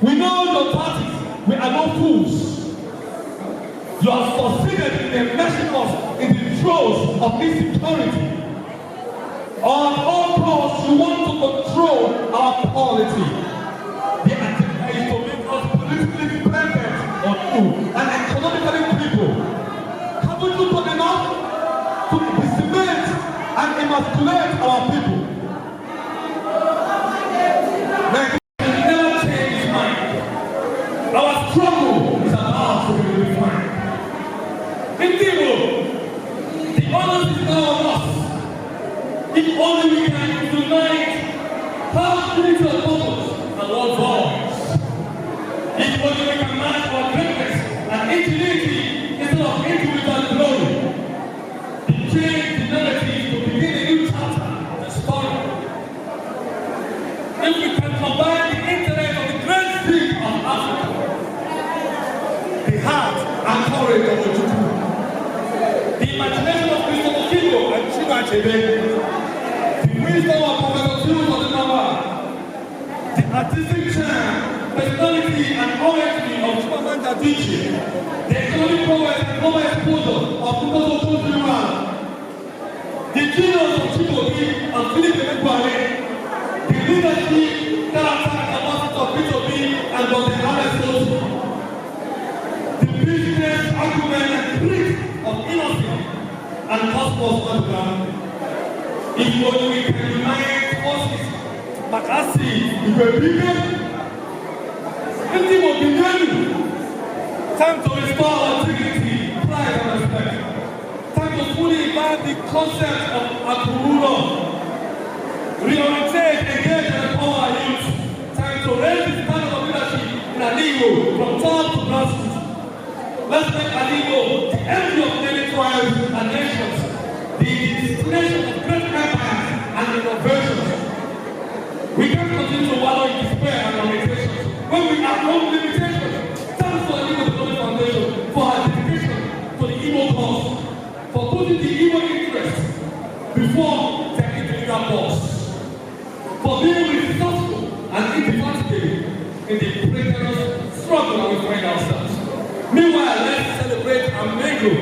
We know your parties, we are no fools. You have succeeded in enmeshing us in the throes of insecurity. On all costs, you want to control our polity. The agenda is to make us politically dependent on you and economically crippled. Haven't you done enough to decimate and emasculate our people? Nigeria never change his mind. Our struggle is about to be refined. Indeed, the honor is now on us. If only we can unite, have unity of purpose and one voice. If only we can match our greatness and ingenuity instead of individual glory. The change the narrative to begin a new chapter of the story. If we can combine the intellect of the great spirit of Africa, the heart and courage of Ojukwu, the imagination of Mr. Okingo and Chimachebe, the wisdom of Professor Tulu Odinawa, the artistic charm, personality, and oratory of Chimamanda Adichie, the economic prowess and global exposure of Professor Tulu, the genius of Chibobi and Philip Emekwale, the leadership, character, and capacity of P2B and Dr. Alex, the business argument and grit of innocence and cosmos underground. If only we can unite forces, Makasi, Ibebike, anything will be done. Time to restore our dignity, pride, and respect. Time to fully imbibe the concept of Akurulo. Reorientate, engage, and empower our youth. Time to raise the standard of leadership in Alaigbo from top to grassroots. Let's make Alaigbo the envy of many tribes and nations, the destination of great empires and innovations. We can't continue to wallow in despair and limitations when we have no limitations. Thanks to the Alaigbo Development Foundation for her dedication to the Igbo cause, for putting the Igbo interest before their individual cause, for being resourceful and indefatigable in the precarious struggle that we find ourselves. Meanwhile, let's celebrate Alaigbo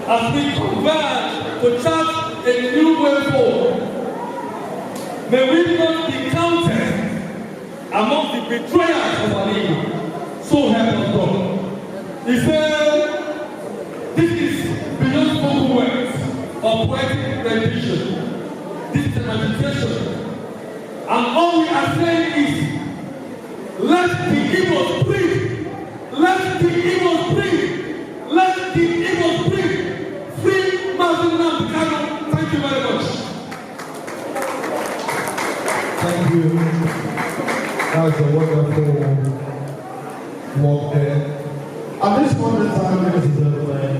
as we converge to chart a new way forward. May we not be counted among the betrayers of Alaigbo. So help us God. He said, this is beyond spoken words or poetic rendition. This is a meditation. And all we are saying is, let the Igbos breathe. Let the Igbos breathe. Let the Igbos breathe. Free Mazi Nnamdi Kanu. Thank you very much. Thank you. That was a wonderful walk there. At this moment in time, ladies and gentlemen,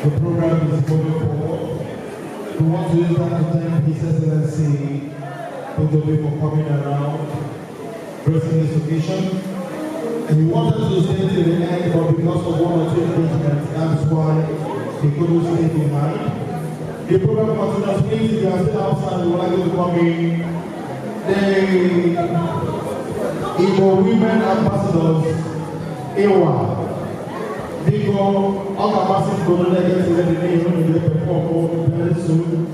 the program is moving forward. We want to use that to thank His Excellency P2B for coming around, gracing this occasion. And we wanted to stay till the end, but because of one or two engagements, that's why he couldn't stay behind. The program continues. Please, if you are still outside, we would like you to come in. The Igbo women ambassadors, Ewa, Biko, all ambassadors for the legacy that they will perform very soon.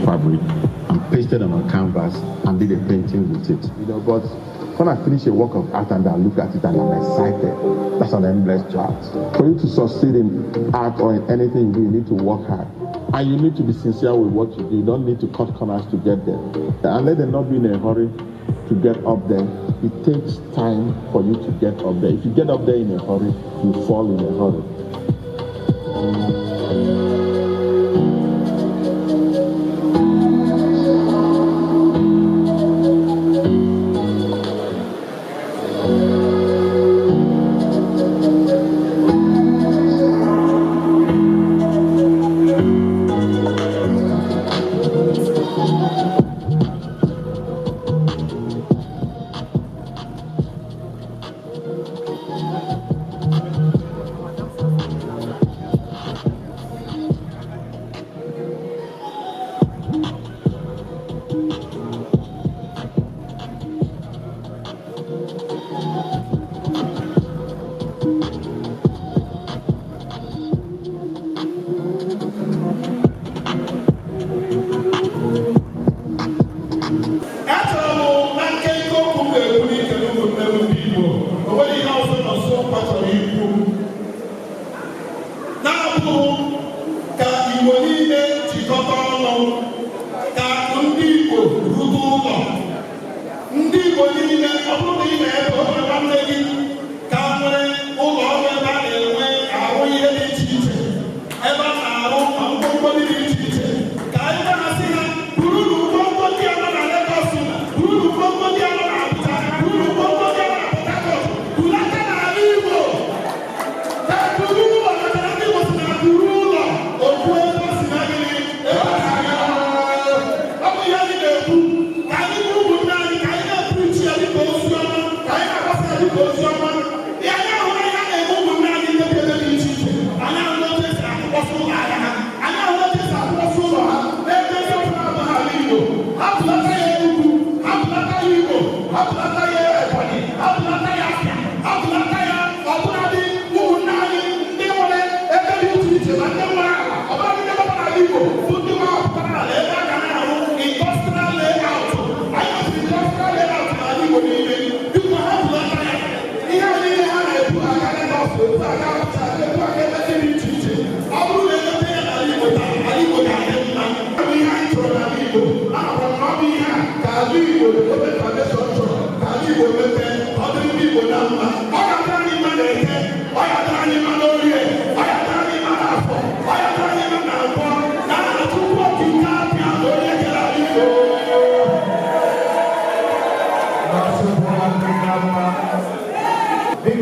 Fabric and pasted on a canvas and did a painting with it. But when I finish a work of art and I look at it and I'm excited, that's an endless chart. For you to succeed in art or in anything you do, you need to work hard. And you need to be sincere with what you do. You don't need to cut corners to get there. And let them not be in a hurry to get up there. It takes time for you to get up there. If you get up there in a hurry, you fall in a hurry.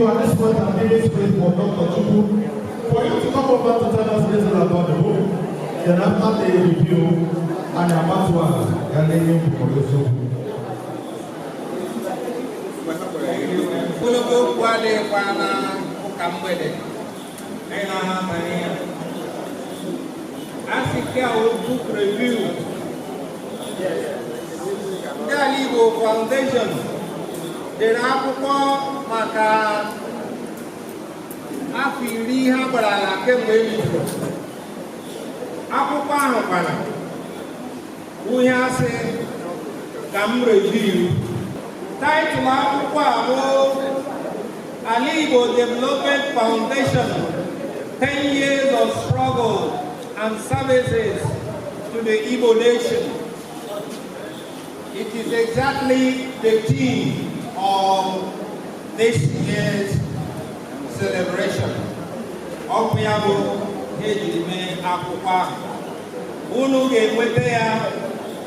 At this point, I'm giving space for Dr. Chukwu for you to come over to tell us a little about the book. Then after the review, and about one, and then you for the Zoom. Book review. The Alaigbo Foundation. Dere akwụkwọ maka afọ iri ha gbara ala kemgbe ebido. Akwụkwọ ahụ kwara ihe asị ka m review. Title akwụkwọ a bụ Alaigbo Development Foundation 10 Years of Struggle and Services to the Igbo Nation. It is exactly the theme of this year's celebration. Okuyabo Hejime Akukwa. Unu ga-enweta ya,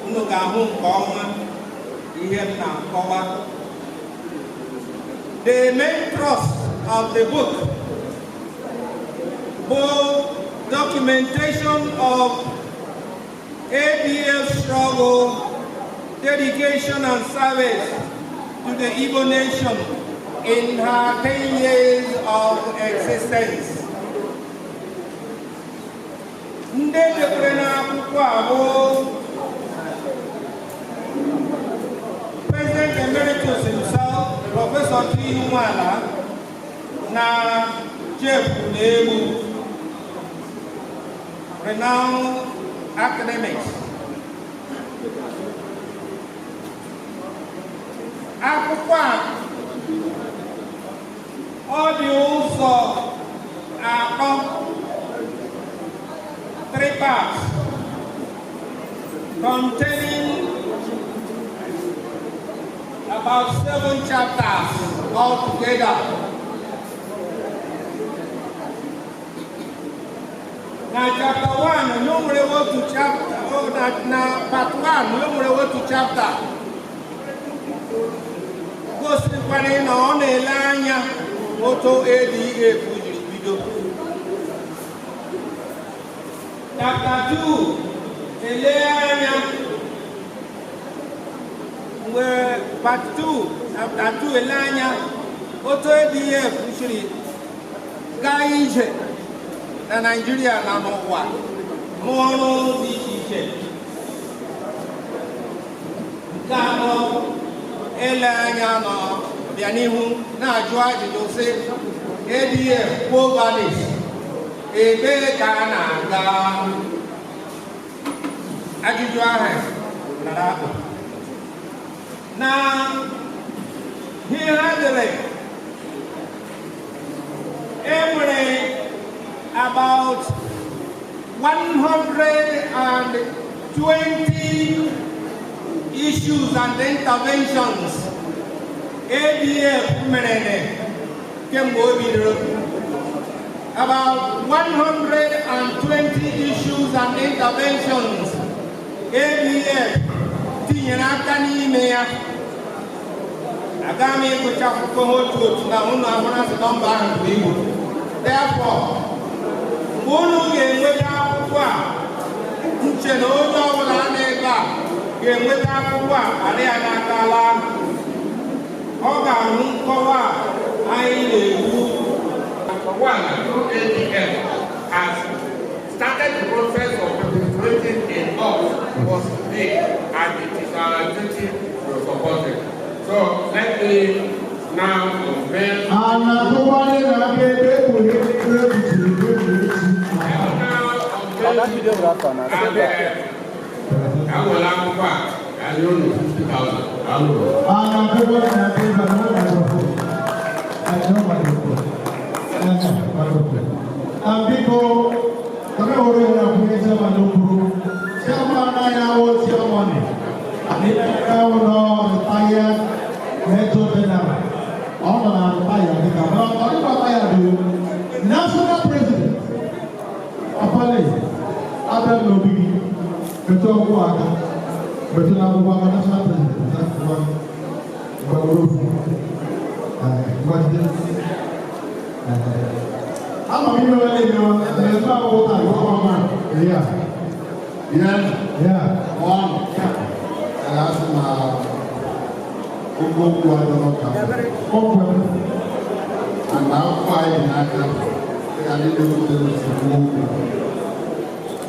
unu ga-ahụ nke ọma ihe m na-akọwa. The main thrust of the book, both documentation of ADF struggle, dedication and service to the Igbo nation in her 10 years of existence. Ndị debere n'akwụkwọ abụọ President Emeritus himself, Professor Nwala, na Jeff Alaigbo, renowned academics. Akwụkwọ a ọ dị ụzọ atọ, 3 parts, containing about 7 chapters altogether. Now chapter 1, no more to chapter, now part 1, no more to chapter. Gosi kwani na ọ na-ele anya otu ADF jiri bido. Chapter 2, ele anya mgbe part 2, chapter 2 ele anya otu ADF jiri gaa ije na Nigeria na n'ụwa n'ọrụ dị iche iche. Nke anọ ele anya nọ bịa n'ihu na-ajụ ajụjụ sị ADF Povalis ebee ka a na-aga? Ajụjụ ahụ nara akpụ na ihe ha dere enwere about 120 issues and interventions ADF mere kemgbe o bidoro. About 120 issues and interventions ADF tinyere aka n'ime ya. Aga m ịgụcha akwụkwọ otu otu na ụlọ ahụrụ asị nọmba ahụ bụ Igbo. Therefore, mgbe unu ga-enweta akwụkwọ a, nche na onye ọbụla na-ebe a ga-enweta akwụkwọ a ara ya n'aka laa. Ọ ga-ahụ nkọwa anyị na-ekwu. ADF has started the process of penetrating in us was big, and it is our duty to support it. So let me now unveil. National President, Apale, Adam Nobigi, Beto Waka, Beto Waka, National President, that's one. I'm a there's not all time. Yeah. One. And that's my and now five in Accra. I didn't do the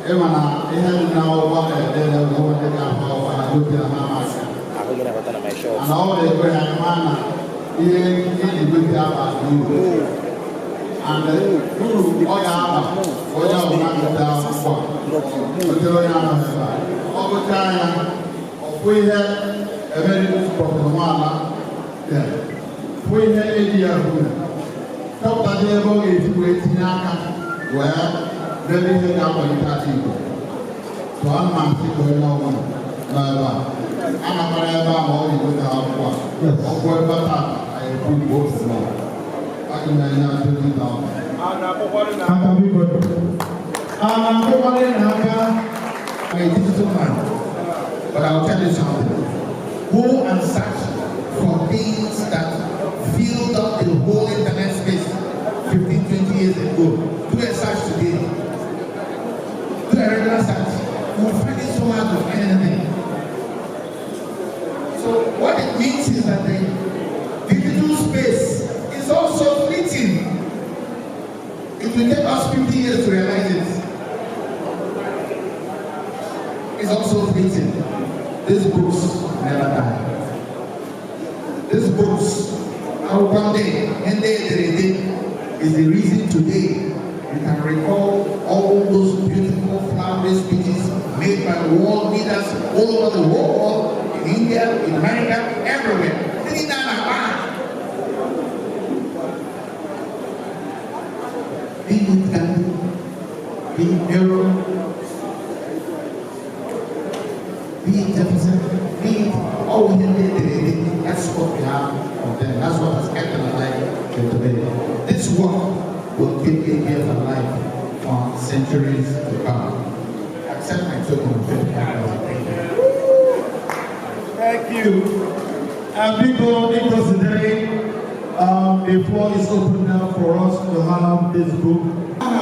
Emana, he had now one and then I was going to have I looked at Hamas. And all the way at Mana, he did about you. And the Guru, Oyama, Oyama, down for over time, we had a very good problem. We had ADF. Top of the level is waiting where very head up on the table. So I'm not going on. I'm a forever more with our work. Of whatever I put both more. I can not do it now. I'm a digital man. But I'll tell you something. Go and search for things that filled up the whole internet space 15-20 years ago. Do a search today. Do a regular search. You will find it so hard to find anything. So what it means is that the digital space will take us 50 years to realize it. It's also fitting. These books never die. These books, one day, and is the reason today you can recall all those beautiful flowery speeches made by world leaders all over the world, in India, in America, everywhere. Be it Gandhi, be it Nehru, be it Jefferson, be it all we did. That's what we have from them. That's what has kept them alive till today. This work will keep ADF alive for centuries to come. Accept my token of faith. Thank you. Because today, the floor is open now for us to have this book. And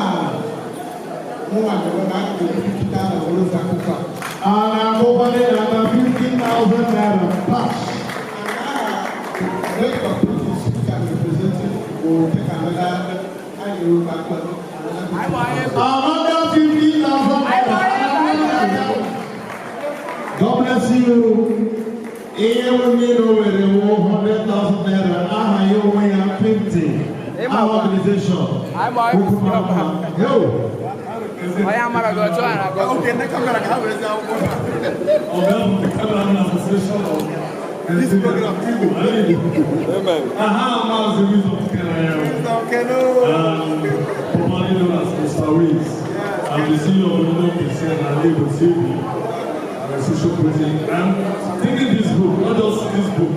I'm over there at 50,000 naira cash. Another 50,000 naira. God bless you. Here we need over the 100,000 naira. You weigh 50. Our organization. Yo. I am going to go. Okay, next I'm going to have it. This program, amen. Aha, the wisdom of formerly known as Mr. Wiz. I'm the CEO of the Alaigbo TV, social project. I'm taking this book, not just this book.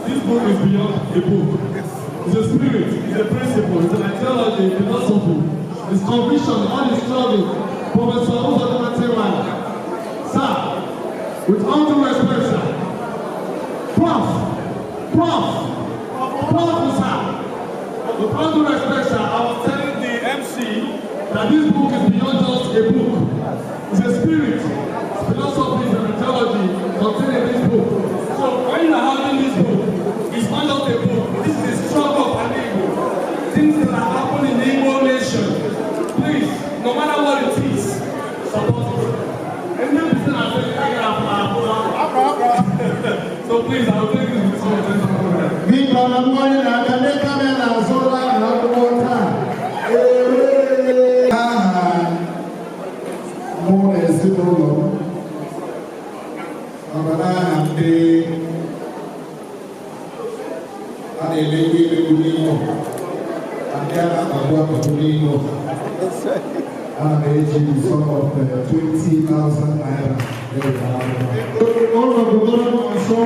This book is beyond a book. It's a spirit, it's a principle, it's an ideology, philosophy, it's conviction, all the struggle. Professor Sir, with all due respect, sir, Prof, sir, with all due respect, sir, I was telling the MC that this book is beyond just a book. It's a spirit, philosophy, and mythology contained in this book. So when you are having this book, it's not just a book. This is a struggle of Alaigbo. Things that are happening in the Igbo nation. Please, no matter what it is, support it. So please, I'll take this with some attention. We got a morning and can they come in and so like another more time? More than still long. But I am the and then I'm going to I'm the sum of 20,000 naira. All of the government on so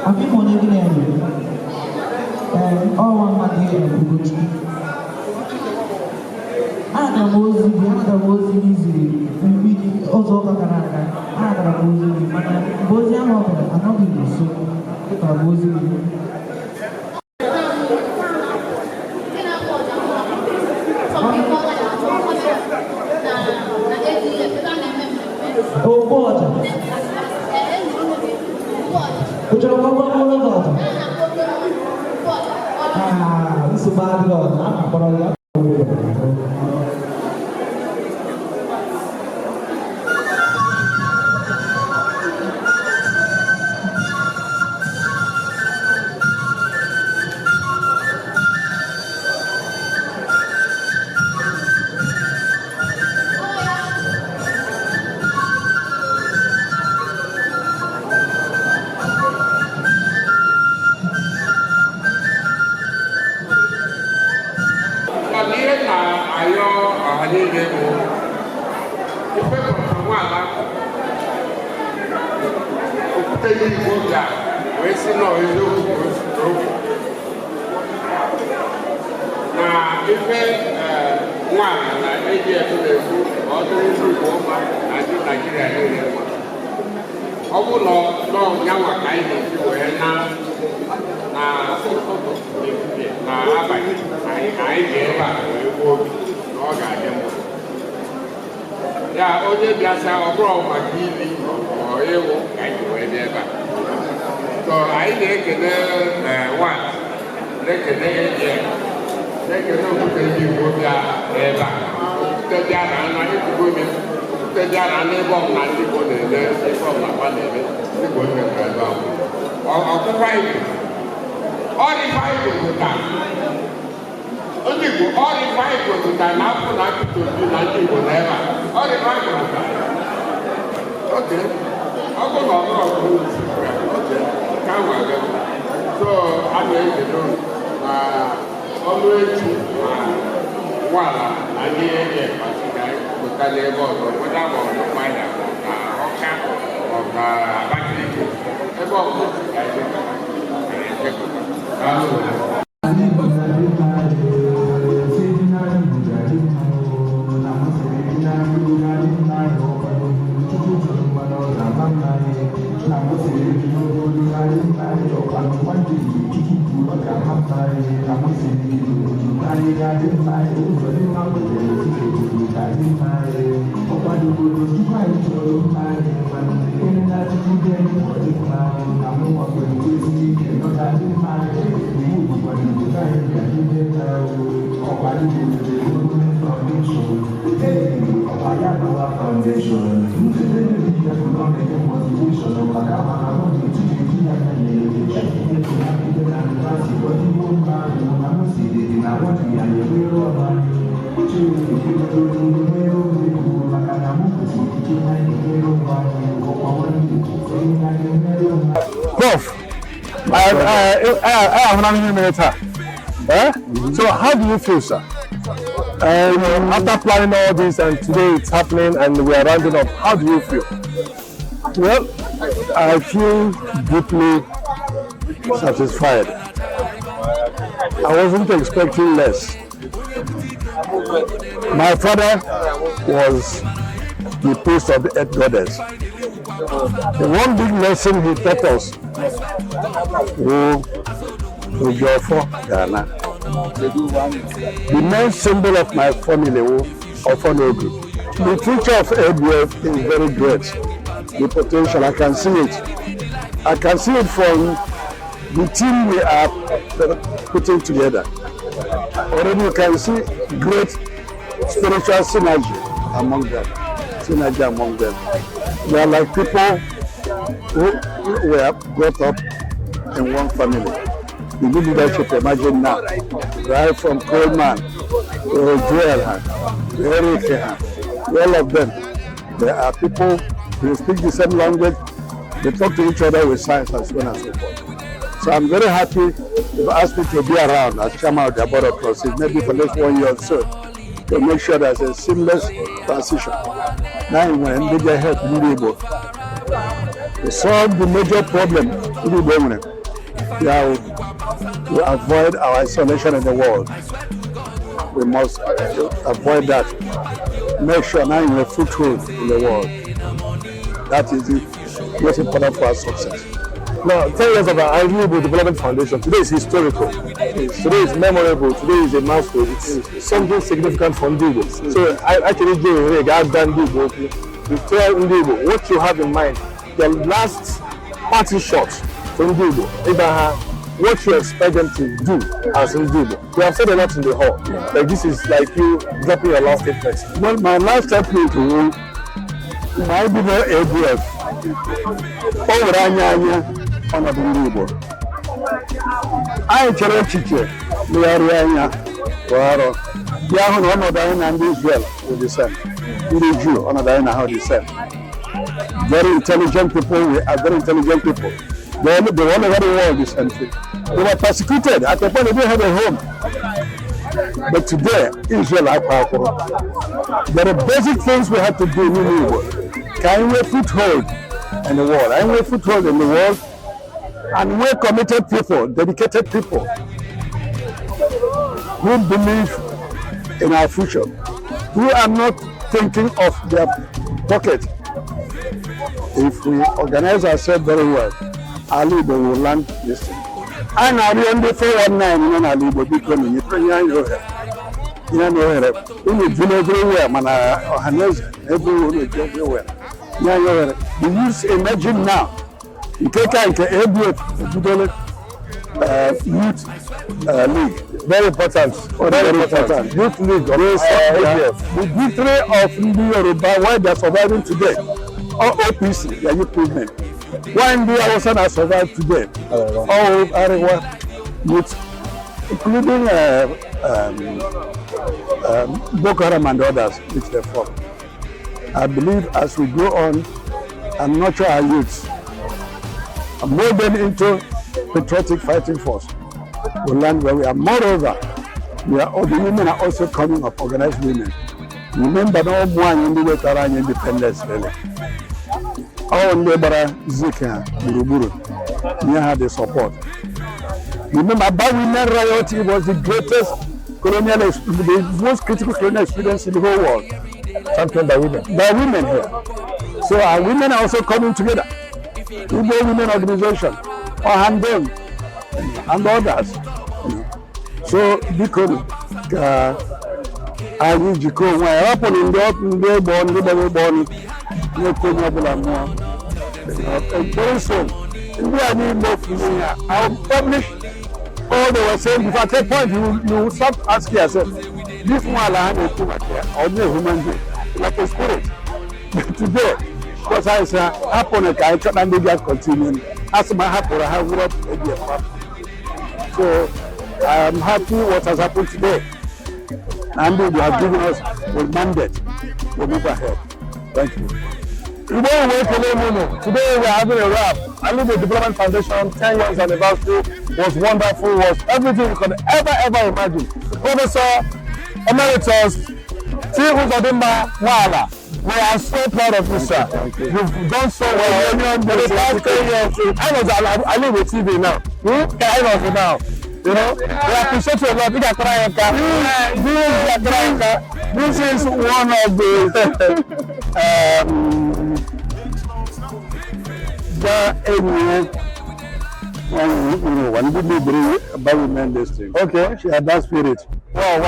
Abi mo ni gina ni. All one man here in Bugochi. Ada mozi easy. We also Canada. Ada mozi. Mozi am open. I know you so. Ada mozi. Oh, God. Which are one God. Ah, this is a bad God. I'm going to Prof, I have 9 minutes. So how do you feel, sir? After planning all this and today it's happening and we are rounding up, how do you feel? Well, I feel deeply satisfied. I wasn't expecting less. My father was the priest of the earth goddess. The one big lesson he taught us, Ghana. The main symbol of my family, Ofonogu. The future of ADF is very great. The potential, I can see it. I can see it from the team we are putting together. Already you can see great spiritual synergy among them. They are like people who were brought up in one family. The new leadership, imagine now, right from Coleman, Joel, Eric, all of them. There are people who speak the same language, they talk to each other with science and so on and so forth. So I'm very happy they've asked me to be around as chairman of the board of trustees, maybe for the next 1 year or so, to make sure there's a seamless transition. Now when they get help, To solve the major problem, to avoid our isolation in the world. We must avoid that. Make sure now you're a foothold in the world. That is the most important for our success. Now, 10 years of the Alaigbo Development Foundation, today is historical. Today is memorable. Today is a milestone. It's something significant for Ndibo. So I actually do Ndibo. You tell Ndibo what you have in mind. The last party shot from Ndibo. What you expect them to do as Ndibo. You have said a lot in the hall. Like this is like you dropping your last statement. Well, my last statement to you might be the ADF. Ọnọdụ ndị Igbo anyị chere echiche megharịa anya kwa arọ bịa hụ na ọnọdụ anyị na ndị Israel bụ the same, ndị Jew ọnọdụ anyị na ha the same. Very intelligent people, we are very intelligent people. They want to have the world the same thing. They were persecuted at the point they didn't have a home. But today Israel are powerful. There are basic things we have to do in Igbo. Can we foothold in the world? Can we foothold in the world? And we're committed people, dedicated people who believe in our future, who are not thinking of their pocket. If we organize ourselves very well, Alaigbo will land this thing. And I remember 419 in Alaigbo because you everywhere, man, everywhere. The youth imagine now. You take ADF, youth league, very important. Youth league, the victory of the Yoruba, why they are surviving today, all OPC, they are youth movement. Why the Hausa are survived today, all Arewa youth, including Boko Haram and others, which they form. I believe as we go on and nurture our youths, and mold them into patriotic fighting force, we'll land where we are. Moreover, all the women are also coming up, organized women. Remember, no one in the way to independence, really. All labor Zika, Buruburu, we had the support. Remember, about women riot, it was the greatest colonial, the most critical colonial experience in the whole world. Championed by women. By women here. So our women are also coming together. Igbo Women Organization, or Handon, and others. So, because I need to go where I open in the born, very soon, we are need more from here. I'll publish all they were saying. If at a point you stop asking yourself, this one I have or no human being, like a spirit. Today, because I say, happen I try and just continue. As my happen, I have worked ADF. So I am happy what has happened today. And they have given us a mandate to move ahead. Thank you. Today we are having a wrap. Alaigbo Development Foundation 10 years anniversary was wonderful, was everything you could ever imagine. Professor Emeritus T. Uzodimma Nwala, we are so proud of you, sir. You've done so well. For the past 10 years, I was Alaigbo TV now. Kind of now. You know, we appreciate you a lot. This is one of the one good bring about women this thing. Okay, she had that spirit. Wow.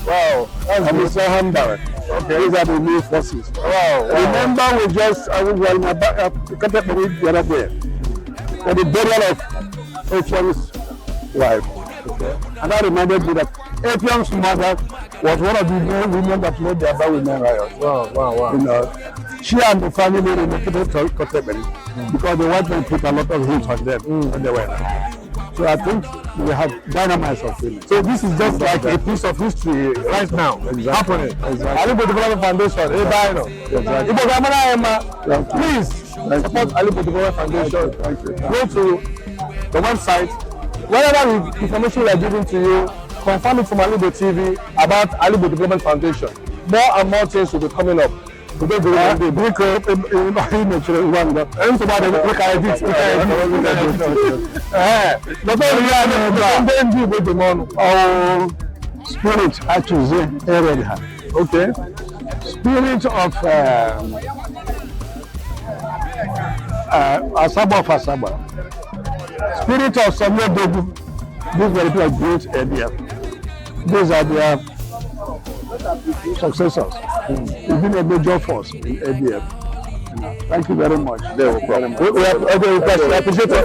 Wow. I'm so humble. Okay, these are the new forces. Wow. Remember, I was well, my back, I cut up the other day. For the burial of Epiam's wife. Okay. And that reminded me that Epiam's mother was one of the women that led the other women riot. Wow. You know, she and the family relocated to Kotebeli because the white men put a lot of heat on them when they were there. So I think we have dynamites of women. So this is just like a piece of history right now happening. Alaigbo Development Foundation, please support Alaigbo Development Foundation. Go to the website. Whatever information we are giving to you, confirm it from Alaigbo TV about Alaigbo Development Foundation. More and more things will be coming up. Spirit, I choose okay. Spirit of Asaba. Spirit of Samuel Dogu. These were people like great ADF. These are their successors. It's been a major force in ADF. Thank you very much. We appreciate it.